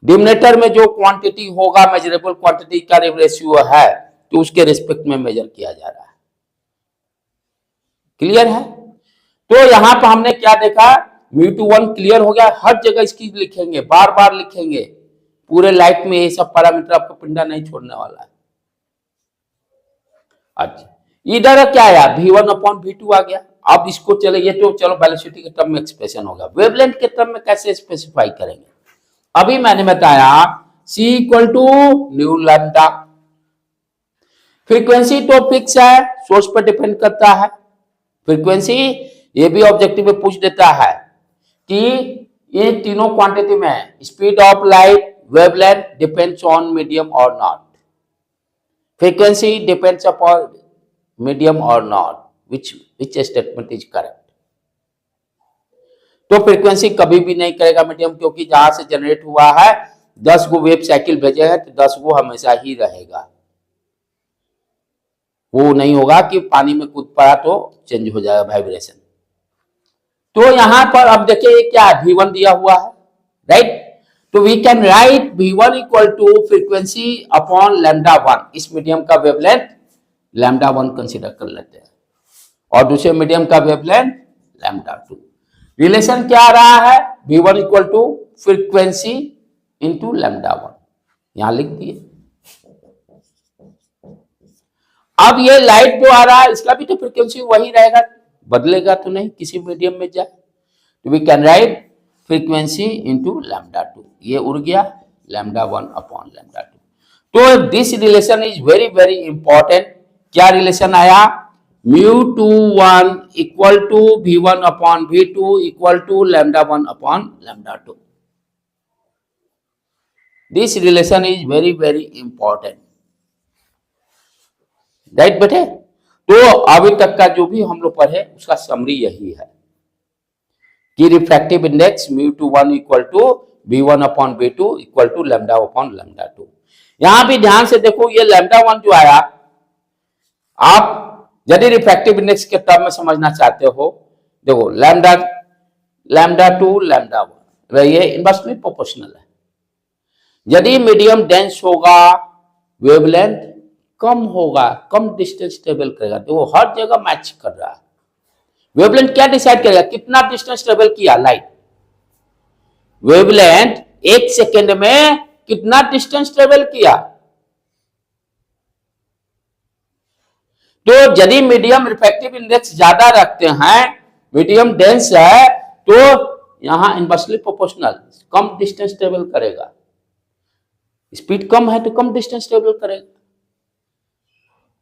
डिनोमिनेटर में जो क्वांटिटी होगा मेजरेबल क्वांटिटी का रेशियो है, तो उसके रिस्पेक्ट में मेजर किया जा रहा है। क्लियर है? तो यहां पर हमने क्या देखा? μ21 क्लियर हो गया। हर जगह इसकी लिखेंगे, बार बार लिखेंगे। पूरे लाइफ में ये सब पैरामीटर आपको पिंडा नहीं छोड़ने वाला है। अच्छा, इधर क्या आया? v1 अपॉन v2 आ गया। अब इसको चले, ये तो चलो वेलोसिटी के टर्म में एक्सप्रेशन होगा। वेवलेंथ के टर्म में कैसे स्पेसिफाई करेंगे? अभी मैंने बताया c equal to nu lambda. Frequency तो फिक्स है, सोर्स पर डिपेंड करता है। फ्रीक्वेंसी ये भी ऑब्जेक्टिव में पूछ देता है कि ये तीनों क्वांटिटी में speed of light, wavelength depends on medium और not, frequency depends upon medium और not, which statement is correct. तो फ्रीक्वेंसी कभी भी नहीं करेगा मीडियम, क्योंकि जहां से जनरेट हुआ है 10 गो वेव साइकिल भेजे हैं, तो 10 गो हमेशा ही रहेगा। वो नहीं होगा कि पानी में कूद पड़ा तो चेंज हो जाएगा वाइब्रेशन। तो यहां पर अब देखिए क्या है, v1 दिया हुआ है, राइट। तो we can write v1 equal to frequency upon λ1। इस मीडियम का वेवलेंथ λ1 कंसीडर कर लेते हैं, और दूसरे मीडियम का वेवलेंथ λ2। रिलेशन क्या आ रहा है? v1 equal to frequency into λ1, यहां लिख दिए। अब ये लाइट जो आ रहा है, इसका भी तो फ्रीक्वेंसी वही रहेगा, बदलेगा तो नहीं, किसी मीडियम में जाए। तो we can write frequency into λ2, ये उड़ गया λ1 अपॉन λ2। तो this relation is very very important. क्या रिलेशन आया? μ21 equal to v1 upon v2 equal to λ1 upon λ2। This relation is very very important, right बेटे। तो अभी तक का जो भी हम लोग पढ़े उसका समरी यही है कि refractive index μ21 equal to v1 upon v2 equal to λ upon λ2। यहां भी ध्यान से देखो, ये λ1 जो आया, आप यदि रिफ्रैक्टिव इंडेक्स के टर्म में समझना चाहते हो, देखो λ2 λ1 ये इनवर्सली प्रोपोर्शनल है। यदि मीडियम डेंस होगा, वेवलेंथ कम होगा, कम डिस्टेंस ट्रेवल करेगा। देखो हर जगह मैच कर रहा है। वेवलेंथ क्या डिसाइड करेगा? कितना डिस्टेंस ट्रेवल किया लाइट। वेवलेंथ 1 सेकेंड में कितना डिस्टेंस ट्रेवल किया। तो यदि मीडियम रिफ्रैक्टिव इंडेक्स ज्यादा रखते हैं, मीडियम डेंस है, तो यहां इनवर्सली प्रोपोर्शनल कम डिस्टेंस ट्रेवल करेगा। स्पीड कम है तो कम डिस्टेंस ट्रेवल करेगा,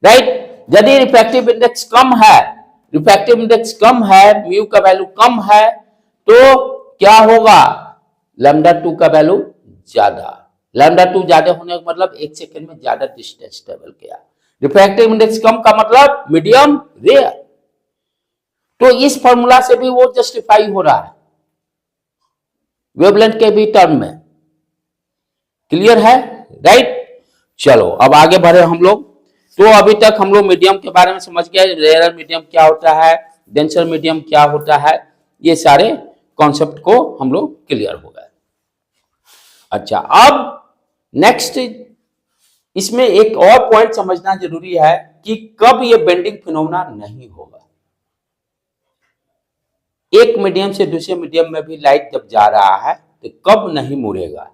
राइट। यदि रिफ्रैक्टिव इंडेक्स कम है, रिफ्रैक्टिव इंडेक्स कम है, म्यू का वैल्यू कम है, तो क्या होगा? λ2 का वैल्यू ज्यादा। λ2 ज्यादा होने का मतलब 1 सेकेंड में ज्यादा डिस्टेंस ट्रेवल किया। रिफ्रैक्टिव इंडेक्स कम का मतलब मीडियम रेयर। तो इस फॉर्मूला से भी वो जस्टिफाई हो रहा है वेवलेंथ के भी टर्म में। क्लियर है, राइट। चलो अब आगे बढ़े हम लोग। तो अभी तक हम लोग मीडियम के बारे में समझ गए, रेयर मीडियम क्या होता है, डेंसर मीडियम क्या होता है, ये सारे कॉन्सेप्ट को हम लोग क्लियर हो गए। अच्छा, अब नेक्स्ट इसमें एक और पॉइंट समझना जरूरी है कि कब ये बेंडिंग फिनोमेना नहीं होगा। एक मीडियम से दूसरे मीडियम में भी लाइट जब जा रहा है तो कब नहीं मुड़ेगा।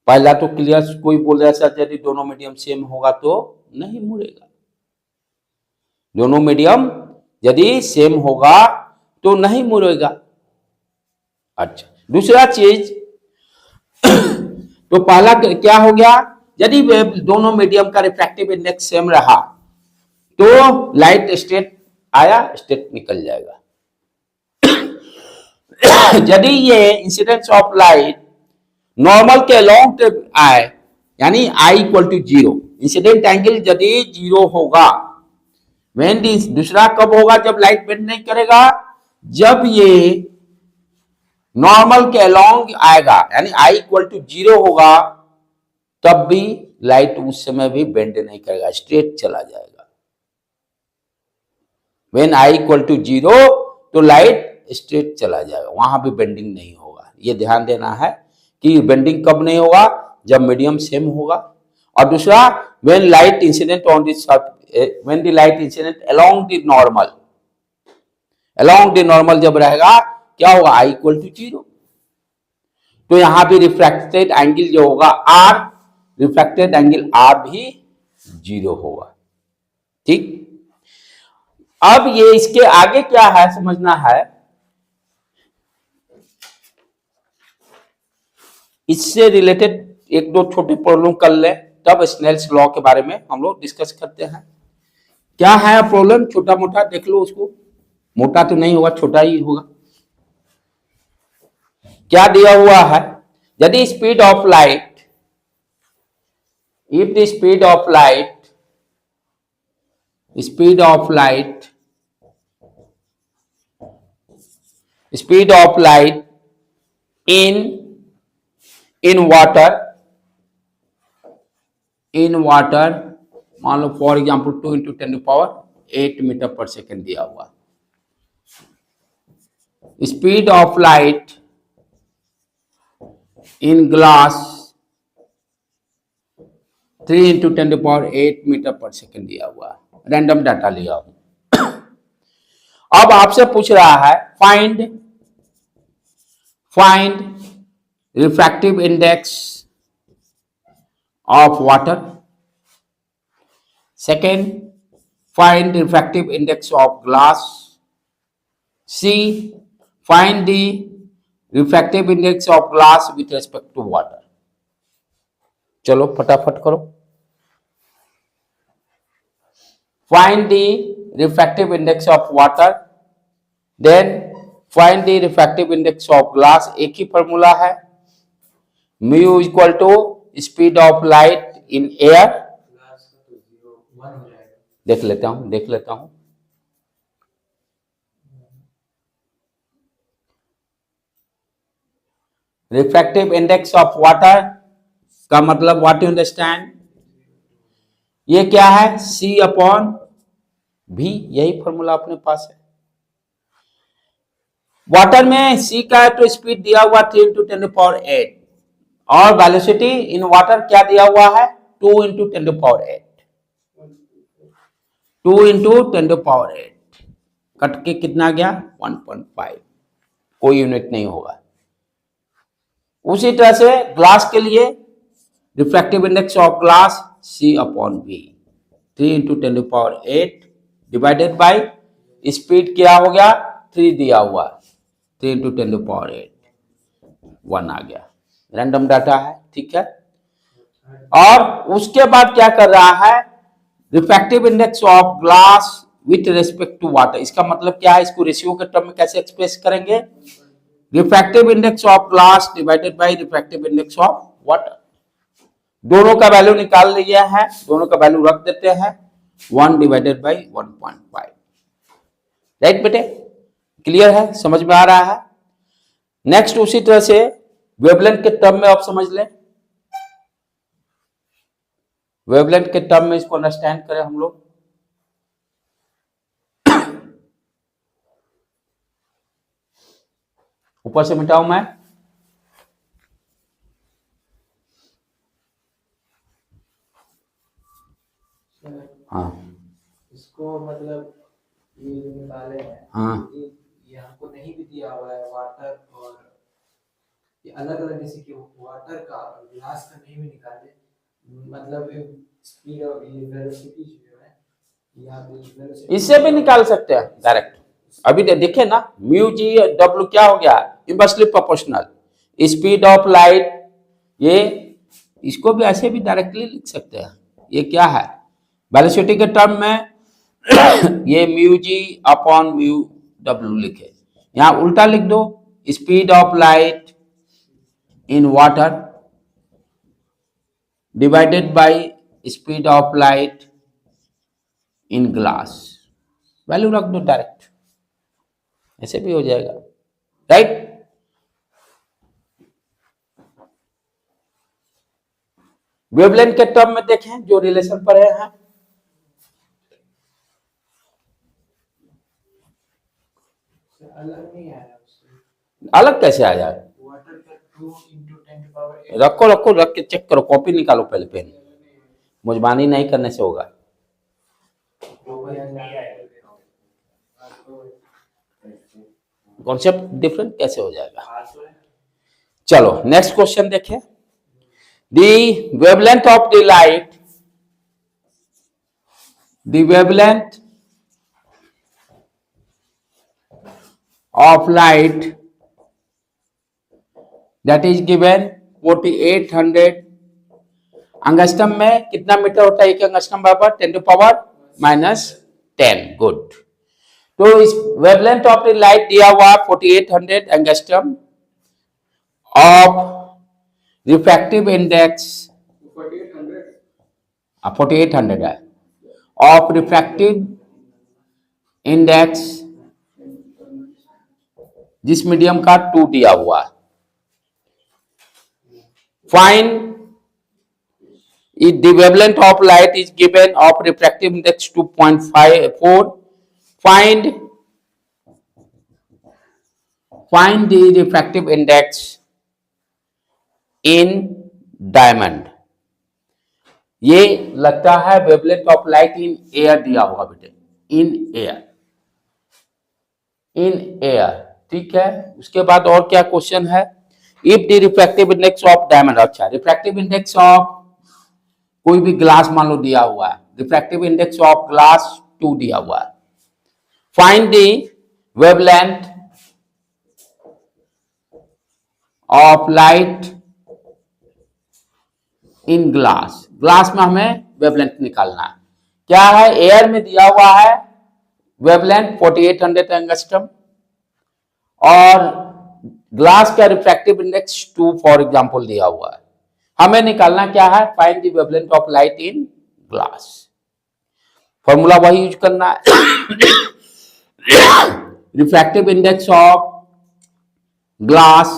पहला तो क्लियर, कोई बोल रहा है सर यदि दोनों मीडियम सेम होगा तो नहीं मुड़ेगा। दोनों मीडियम यदि सेम होगा तो नहीं मुड़ेगा। अच्छा, दूसरा चीज तो पहला क्या हो गया, यदि दोनों मीडियम का रिफ्रैक्टिव इंडेक्स सेम रहा तो लाइट स्ट्रेट आया, स्ट्रेट निकल जाएगा। यदि ये इंसिडेंस ऑफ लाइट नॉर्मल के अलोंग आए, यानी I equal to 0, incident angle यदि 0 होगा, वेन दूसरा कब होगा, जब लाइट बेंड नहीं करेगा, जब ये नॉर्मल के अलोंग आएगा, यानी I इक्वल टू 0 होगा, तब भी लाइट उस समय भी बेंड नहीं करेगा, स्ट्रेट चला जाएगा। वेन I इक्वल टू 0 तो लाइट स्ट्रेट चला जाएगा, वहां भी बेंडिंग नहीं होगा। ये ध्यान देना है कि बेंडिंग कब नहीं होगा, जब मीडियम सेम होगा। और दूसरा, when light incident on this, when the light incident along the normal, along the normal जब रहेगा, क्या होगा, I इक्वल टू 0। तो यहां भी रिफ्रैक्टेड एंगल जो होगा R, रिफ्रैक्टेड एंगल R भी 0 होगा। ठीक, अब ये इसके आगे क्या है समझना है, इससे रिलेटेड एक दो छोटे प्रॉब्लम कर ले, तब स्नेल्स लॉ के बारे में हम लोग डिस्कस करते हैं। क्या है प्रॉब्लम, छोटा मोटा देख लो उसको, मोटा तो नहीं होगा, छोटा ही होगा। क्या दिया हुआ है, यदि speed of light, if the speed of light in water, मान लो फॉर एग्जाम्पल 2 × 10⁸ मीटर पर सेकेंड दिया हुआ। Speed of light in glass 3 × 10⁸ metre पर सेकेंड दिया हुआ, रैंडम डाटा लिया हूं। अब आपसे पूछ रहा है find refractive index of water, second find the refractive index of glass, C find the refractive index of glass with respect to water। चलो फटाफट करो, find the refractive index of water, then find the refractive index of glass। एक ही formula है, mu equal to speed of light in air, देख लेता हूं, refractive index of water का मतलब व्हाट यू अंडरस्टैंड, ये क्या है, C/V, यही फॉर्मूला अपने पास है। वाटर में C का है तो स्पीड दिया हुआ 3 × 10⁸, और वेलोसिटी इन वाटर क्या दिया हुआ है, 2 × 10⁸, 2 × 10⁸, कट के कितना गया, 1.5, कोई यूनिट नहीं होगा। उसी तरह से ग्लास के लिए refractive index of glass C/V, 3 × 10⁸ divided by speed क्या हो गया, 3 दिया हुआ, 3 × 10⁸, 1 आ गया, रैंडम डाटा है। ठीक है, और उसके बाद क्या कर रहा है, refractive index of glass with respect to water, इसका मतलब क्या है, इसको रेशियो के टर्म में कैसे एक्सप्रेस करेंगे, refractive index of glass divided by refractive index of water. दोनों का वैल्यू निकाल लिया है, दोनों का वैल्यू रख देते हैं, 1 डिवाइडेड बाय 1.5। राइट बेटे, क्लियर है, समझ में आ रहा है। नेक्स्ट उसी तरह से वेवलेंथ के टर्म में आप समझ लें, वेवलेंथ के टर्म में इसको अंडरस्टैंड करें हम लोग। ऊपर से मिटाऊं मैं, हाँ इसको मतलब ये जो निकाले हैं, हाँ ये हमको नहीं भी दिया हुआ है वाटर, और ये अलग अलग, जैसे कि वाटर का और ग्लास का नहीं भी निकाले, मतलब स्पीड और ये वेलोसिटी जो है, यहाँ पे वेलोसिटी इससे भी निकाल सकते हैं डायरेक्ट। अभी देखिए ना, म्यू जी डब्ल्यू क्या हो गया, inversely proportional speed of light. ये इसको भी ऐसे भी डायरेक्टली लिख सकते हैं। ये क्या है, वेलोसिटी के टर्म में ये mu G upon mu W लिखे, यहाँ उल्टा लिख दो, speed of light in water divided by speed of light in glass, value रख दो डायरेक्ट, ऐसे भी हो जाएगा, राइट। वेवलेंथ के टर्म में देखें जो रिलेशन पर है, अलग नहीं आया उससे। अलग कैसे आ जाए, वाटर का 2 into 10 to power 8। रखो रखो, रख के चेक करो, कॉपी निकालो पहले पेन, मुजबानी नहीं करने से होगा। कॉन्सेप्ट डिफरेंट कैसे हो जाएगा। चलो नेक्स्ट क्वेश्चन देखें, the wavelength of the light, the wavelength of light that is given 4800 angstrom में कितना मीटर होता है एक अंगस्ट्रम बराबर 10 टू पावर -10। गुड। तो इस वेवलेंथ ऑफ द लाइट दिया हुआ 4800 एंगस्ट्रम ऑफ रिफ्रैक्टिव इंडेक्स 4800 है ऑफ रिफ्रैक्टिव इंडेक्स जिस मीडियम का 2 दिया हुआ है। Find if the wavelength of light is given of refractive index 2.54, find the refractive index in diamond। ये लगता है wavelength of light in air दिया होगा बेटे, इन एयर, इन एयर, ठीक है। उसके बाद और क्या क्वेश्चन है, if the refractive index of diamond, अच्छा रिफ्रैक्टिव इंडेक्स ऑफ कोई भी ग्लास मान लो दिया हुआ है, रिफ्रैक्टिव इंडेक्स ऑफ ग्लास 2 दिया हुआ है। Find the wavelength of light in glass, glass में हमें वेवलेंथ निकालना है। क्या है, एयर में दिया हुआ है वेवलेंथ 4800 एंगस्ट्रम और ग्लास का रिफ्रैक्टिव इंडेक्स 2 फॉर एग्जांपल दिया हुआ है। हमें निकालना क्या है, find the wavelength of light in glass. Formula वही यूज करना है, refractive index of glass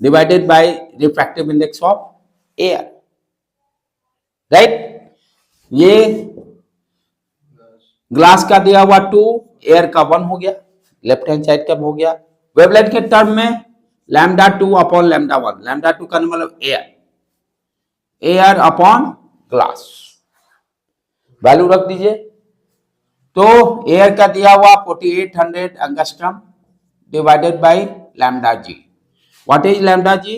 divided by refractive index of air, right. ये ग्लास का दिया हुआ 2, एयर का 1 हो गया, लेफ्ट हैंड साइड का हो गया। वेवलेंथ के टर्म में लैम्डा 2 अपॉन लैम्डा 1, लैम्डा 2 का मतलब air, air upon glass, value रख दीजिए। तो एयर का दिया हुआ 4800 angstrom divided by lambda G, what is lambda G,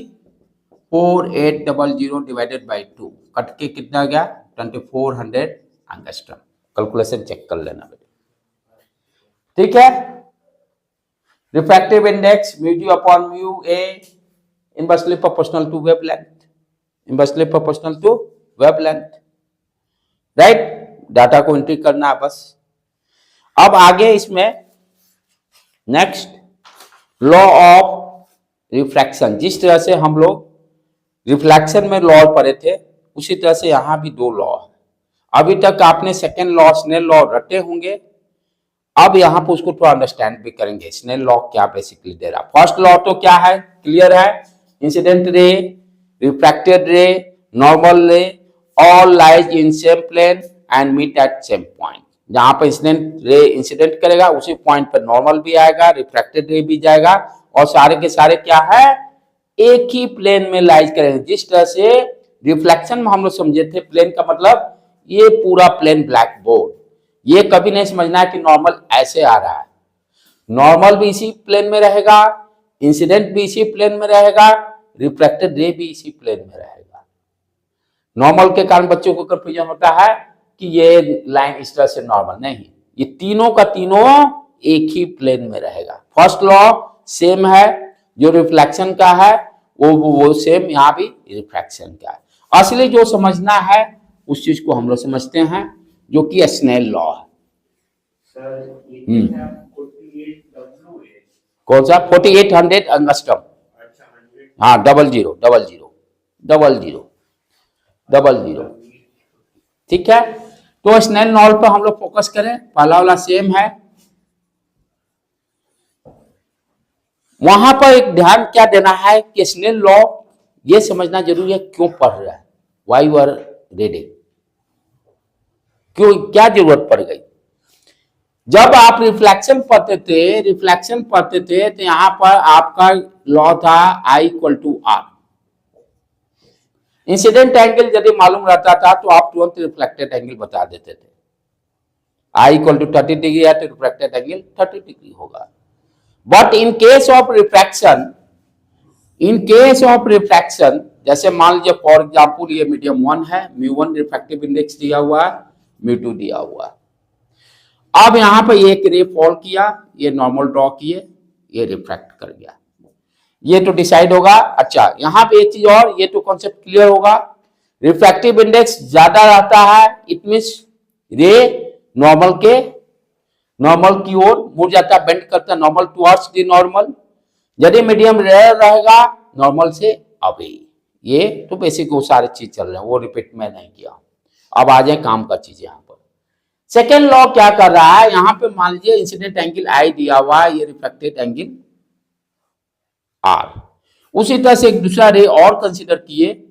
4800 divided by 2, cut के कितना गया 2400 एंगस्ट्रम। कैलकुलेशन चेक कर लेना बेटे, ठीक है। Refractive index mu G upon mu A inversely proportional to wavelength, inversely proportional to wavelength, right. Data को entry करना है बस। अब आगे इसमें नेक्स्ट लॉ ऑफ रिफ्रैक्शन, जिस तरह से हम लोग रिफ्लेक्शन में लॉ पढ़े थे उसी तरह से यहां भी 2 लॉ है। अभी तक आपने सेकेंड लॉ स्नेल लॉ रटे होंगे, अब यहां पर उसको थोड़ा अंडरस्टैंड भी करेंगे स्नेल लॉ क्या बेसिकली दे रहा। फर्स्ट लॉ तो क्या है, क्लियर है, incident ray, refracted ray, normal ray, all lies in same plane and meet at same point। जहां पर इंसिडेंट रे इंसिडेंट करेगा उसी पॉइंट पर नॉर्मल भी आएगा, रिफ्रैक्टेड रे भी जाएगा, और सारे के सारे क्या है, एक ही प्लेन में लाइज करेंगे। जिस तरह से रिफ्लेक्शन में हम लोग समझे थे, प्लेन का मतलब ये पूरा प्लेन ब्लैक बोर्ड। ये कभी नहीं समझना है कि नॉर्मल ऐसे आ रहा है, नॉर्मल भी इसी प्लेन में रहेगा, इंसिडेंट भी इसी प्लेन में रहेगा, रिफ्लेक्टेड रे भी इसी प्लेन में रहेगा। नॉर्मल के कारण बच्चों को कंफ्यूजन होता है कि ये लाइन इस तरह से नॉर्मल नहीं, ये तीनों का तीनों एक ही प्लेन में रहेगा। फर्स्ट लॉ सेम है, जो रिफ्लेक्शन का है वो सेम यहाँ भी रिफ्रैक्शन का है। असली जो समझना है उस चीज को हम लोग समझते हैं, जो कि स्नेल लॉ है। कौन सा 4800 अंगस्ट्रम? हाँ, 000000, ठीक है। तो स्नेल लॉ पर हम लोग फोकस करें, पहला वाला सेम है। वहां पर एक ध्यान क्या देना है कि स्नेल लॉ ये समझना जरूरी है, क्यों पढ़ रहा है, व्हाई यू आर रीडिंग, क्यों, क्या जरूरत पड़ गई। जब आप रिफ्लेक्शन पढ़ते थे तो यहां पर आपका लॉ था I = R। इंसिडेंट एंगल यदि मालूम रहता था तो आप तुरंत रिफ्लेक्टेड एंगल बता देते थे। I = 30 डिग्री है तो रिफ्लेक्टेड एंगल 30 डिग्री होगा। But in case of refraction, जैसे मान लीजिए फॉर एग्जाम्पल ये मीडियम 1 है, μ1 रिफ्रैक्टिव इंडेक्स दिया हुआ है, μ2 दिया हुआ है। अब यहां पर एक रे फॉल किया, ये नॉर्मल ड्रॉ किए, ये रिफ्रैक्ट कर गया, ये तो डिसाइड होगा। अच्छा, यहां पे एक चीज और, ये तो कॉन्सेप्ट क्लियर होगा, रिफ्रैक्टिव इंडेक्स ज्यादा रहता है, इट मींस रे नॉर्मल की ओर मुड़ जाता है, बेंड करता है, नॉर्मल टुवर्ड्स द नॉर्मल। यदि मीडियम रेयर रहेगा, नॉर्मल से अवे। ये तो बेसिक वो सारे चीज चल रहे हैं, वो रिपीट में नहीं किया। अब आ जाए काम का चीज। यहाँ पर सेकेंड लॉ क्या कर रहा है, यहां पे मान लीजिए इंसिडेंट एंगल I दिया हुआ है, ये रिफ्लेक्टेड एंगल R। उसी तरह से एक दूसरा रे और कंसीडर किए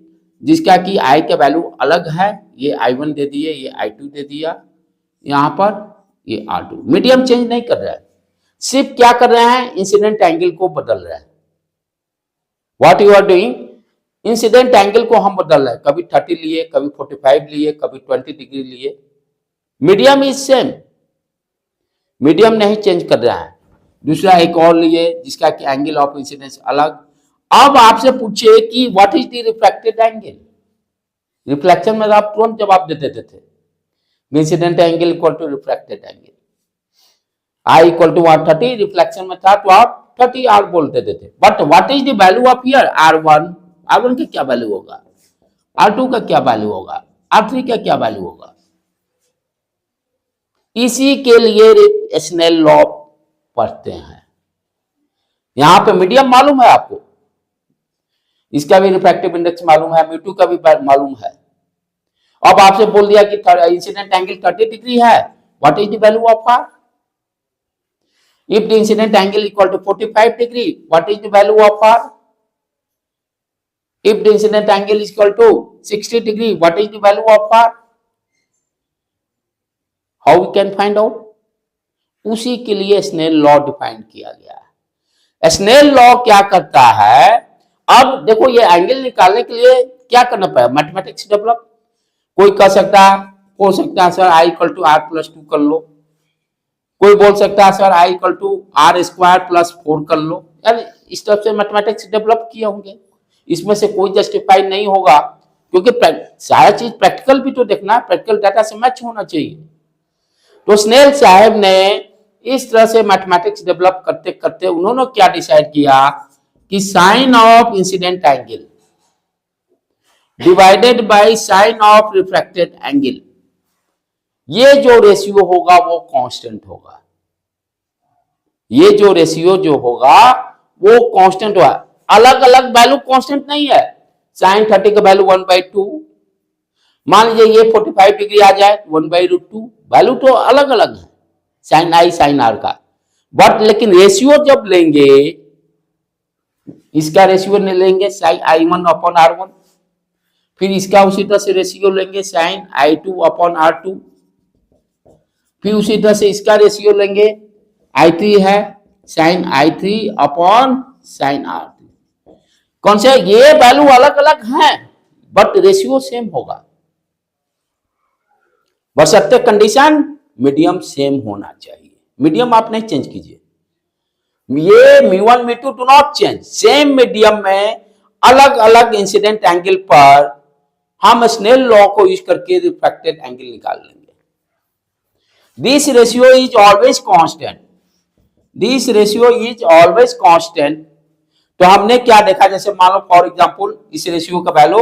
जिसका कि I का वैल्यू अलग है, ये I1 दे दिए, ये I2 दे दिया, यहां पर ये R2। मीडियम चेंज नहीं कर रहा है, सिर्फ क्या कर रहे हैं, इंसिडेंट एंगल को बदल रहा है। What you are doing, incident angle को हम बदल रहे हैं, कभी 30 लिए, कभी 45 लिए, कभी 20 डिग्री लिए। मीडियम इज सेम, मीडियम नहीं चेंज कर रहा है। दूसरा एक और लिए जिसका कि एंगल ऑफ इंसिडेंस अलग। अब आपसे पूछे कि what is the reflected angle, reflection में आप तुरंत जवाब दे देते थे, incident angle equal to reflected angle. I = 30, reflection में था तो आप 30 R बोल देते थे। But what is the value of here, R1 का क्या वैल्यू होगा, R2 का क्या वैल्यू होगा, R3 का क्या वैल्यू होगा। इसी के लिए स्नेल लॉ पढ़ते हैं। यहां पे मीडियम मालूम है आपको, इसका भी रिफ्रैक्टिव इंडेक्स मालूम है, μ2 का भी मालूम है। अब आपसे बोल दिया कि इंसिडेंट एंगल 30 डिग्री है, what is the value of R? If the incident angle equal to 45 degree, what is the value of R? If the incident angle is equal to 60 degree, what is the value of R? How we can find out? उसी के लिए Snell law define किया गया है। Snail law क्या करता है, अब देखो ये एंगल निकालने के लिए क्या करना पड़ेगा, मैथमेटिक्स डेवलप। कोई कह सकता है, हो सकता है सर I = R+2 कर लो, कोई बोल सकता है सर I = R² + 4 कर लो। यार इस तरफ से मैथमेटिक्स डेवलप किए होंगे, इसमें से कोई जस्टिफाई नहीं होगा, क्योंकि सारा चीज प्रैक्टिकल भी तो देखना है, प्रैक्टिकल डाटा से मैच होना चाहिए। तो स्नेल साहब ने इस तरह से मैथमेटिक्स डेवलप करते करते उन्होंने क्या डिसाइड किया कि sine of incident angle divided by sine of refracted angle, ये जो रेशियो होगा वो कांस्टेंट होगा। ये जो रेशियो जो होगा वो कांस्टेंट होगा, अलग अलग वैल्यू कांस्टेंट नहीं है। साइन 30 का वैल्यू 1/2, मान लीजिए ये 45 डिग्री आ जाए 1/√2, वैल्यू तो अलग अलग है साइन I साइन R का। बट लेकिन रेशियो जब लेंगे, इसका रेशियो लेंगे साइन I1/R1, फिर इसका उसी तरह से रेशियो लेंगे साइन I2/R2, फिर उसी तरह से इसका रेशियो लेंगे, I3 है साइन I3/साइन R3। कौन से, ये वैल्यू अलग अलग हैं बट रेशियो सेम होगा। बशर्ते कंडीशन मीडियम सेम होना चाहिए। मीडियम आप नहीं चेंज कीजिए, ये μ1 μ2 do not change. Same medium में अलग अलग इंसिडेंट एंगल पर हम स्नेल लॉ को यूज करके रिफ्रैक्टेड एंगल निकाल लेंगे। This ratio is always constant, this ratio is always constant. तो हमने क्या देखा, जैसे मान लो फॉर एग्जांपल इस रेशियो का वैल्यू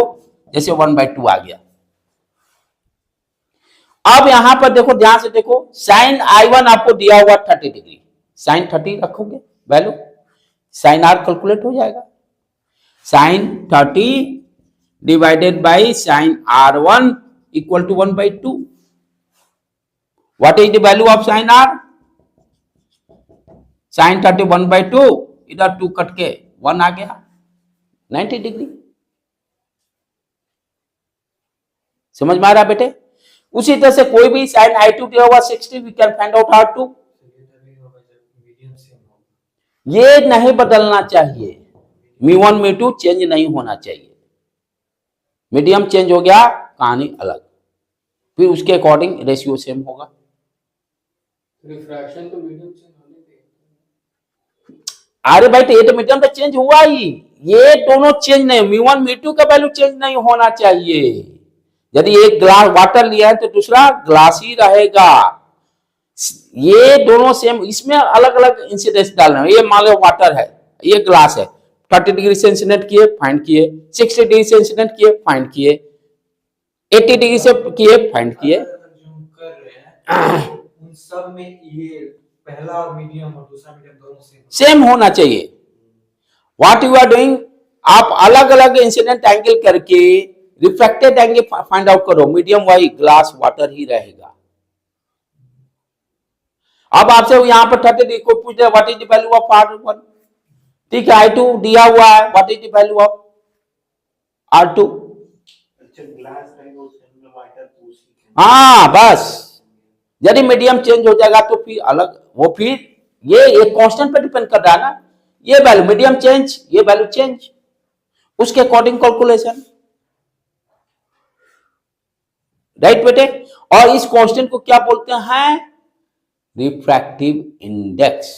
जैसे 1/2 आ गया। अब यहां पर देखो, ध्यान से देखो, साइन I1 आपको दिया हुआ 30 डिग्री, साइन 30 रखोगे वैल्यू, साइन R कैलकुलेट हो जाएगा। Sine 30 divided by sine R1 equal to 1/2। What is the value of sine R? Sine 30 1/2, इधर 2 कट के 1 आ गया, 90 डिग्री। समझ में आ रहा बेटे? उसी तरह से कोई भी साइन I2 दिया हुआ 60, we can find out R2। ये नहीं बदलना चाहिए, μ1 μ2 चेंज नहीं होना चाहिए। मीडियम चेंज हो गया, कहानी अलग, फिर उसके अकॉर्डिंग रेशियो सेम होगा। रिफ्रैक्शन तो मीडियम चेंज होने पे। अरे भाई, तो ये तो मीडियम तो चेंज हुआ ही, ये दोनों चेंज नहीं, μ1 μ2 का वैल्यू चेंज नहीं होना चाहिए। यदि एक ग्लास वाटर लिया है तो दूसरा ग्लास ही रहेगा। ये दोनों सेम, इसमें अलग अलग इंसिडेंस डालना है। ये मान लो वाटर है, ये ग्लास है, 30 डिग्री से इंसिडेंट किए, फाइंड किए, 60 डिग्री से इंसिडेंट किए, फाइंड किए, 80 डिग्री से किए, फाइंड किए। जो कर रहे हैं उन सब में ये पहला और मीडियम और दूसरा मीडियम दोनों सेम होना चाहिए। व्हाट यू आर डूइंग, आप अलग अलग इंसिडेंट एंगल करके रिफ्रैक्टेड एंगल फाइंड आउट करो, मीडियम वही ग्लास वाटर ही रहेगा। अब आपसे यहां पर 30 डिग्री को पूछ रहे what is the value of R1, ठीक है, I2 दिया हुआ है, what is the value of R2? हाँ बस, यदि मीडियम चेंज हो जाएगा तो फिर अलग, वो फिर ये एक कांस्टेंट पे डिपेंड कर रहा है ना, ये वैल्यू मीडियम चेंज, ये वैल्यू चेंज, उसके अकॉर्डिंग कैलकुलेशन, राइट बेटे। और इस कांस्टेंट को क्या बोलते हैं? Refractive index.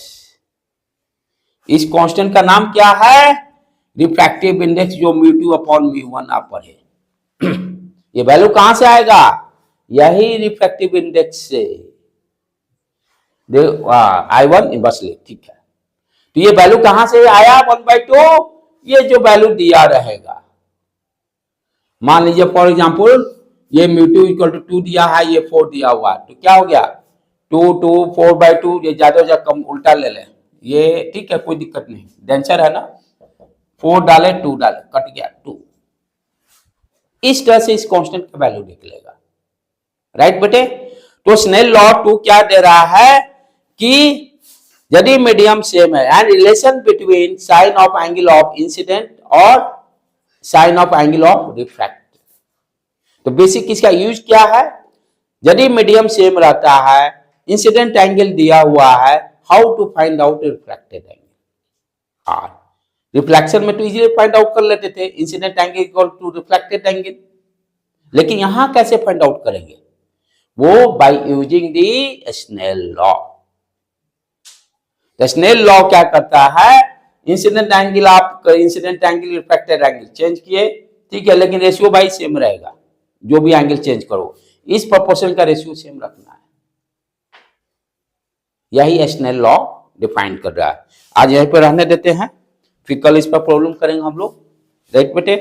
इस कांस्टेंट का नाम क्या है? रिफ्रैक्टिव इंडेक्स, जो μ2/μ1 आप पढ़े। ये वैल्यू कहां से आएगा? यही रिफ्रैक्टिव इंडेक्स से, I1 इनवर्सली, ठीक है। तो ये वैल्यू कहां से आया? 1/2, ये जो वैल्यू दिया रहेगा। मान लीजिए फॉर एग्जांपल ये μ2 = 2 दिया है, ये 4 दिया हुआ है, तो क्या हो गया? 2 2 4/2, ये ज्यादा हो जाए कम उल्टा ले लें, ये ठीक है, कोई दिक्कत नहीं, डेंसर है ना, 4 डाले 2 डाले, कट गया 2। इस तरह से इस कांस्टेंट का वैल्यू निकलेगा, राइट बेटे। तो स्नेल लॉ 2 क्या दे रहा है कि यदि मीडियम सेम है and relation between sine of angle of incidence और sine of angle of refract. तो बेसिक इसका यूज क्या है? यदि मीडियम सेम रहता है, इंसिडेंट एंगल दिया हुआ है, how to find out refracted angle R? Reflection में तो इजीली फाइंड आउट कर लेते थे, incident angle equal to reflected angle, लेकिन यहां कैसे फाइंड आउट करेंगे? वो by using the Snell law. Snell law क्या करता है? इंसिडेंट एंगल, आप incident angle reflected angle change किए, ठीक है, लेकिन रेशियो बाई सेम रहेगा, जो भी एंगल चेंज करो इस प्रोपोर्शन का रेशियो सेम रखना है। यही स्नेल लॉ डिफाइन कर रहा है। आज यहीं पर रहने देते हैं, फिर कल इस पर प्रॉब्लम करेंगे हम लोग, राइट बेटे।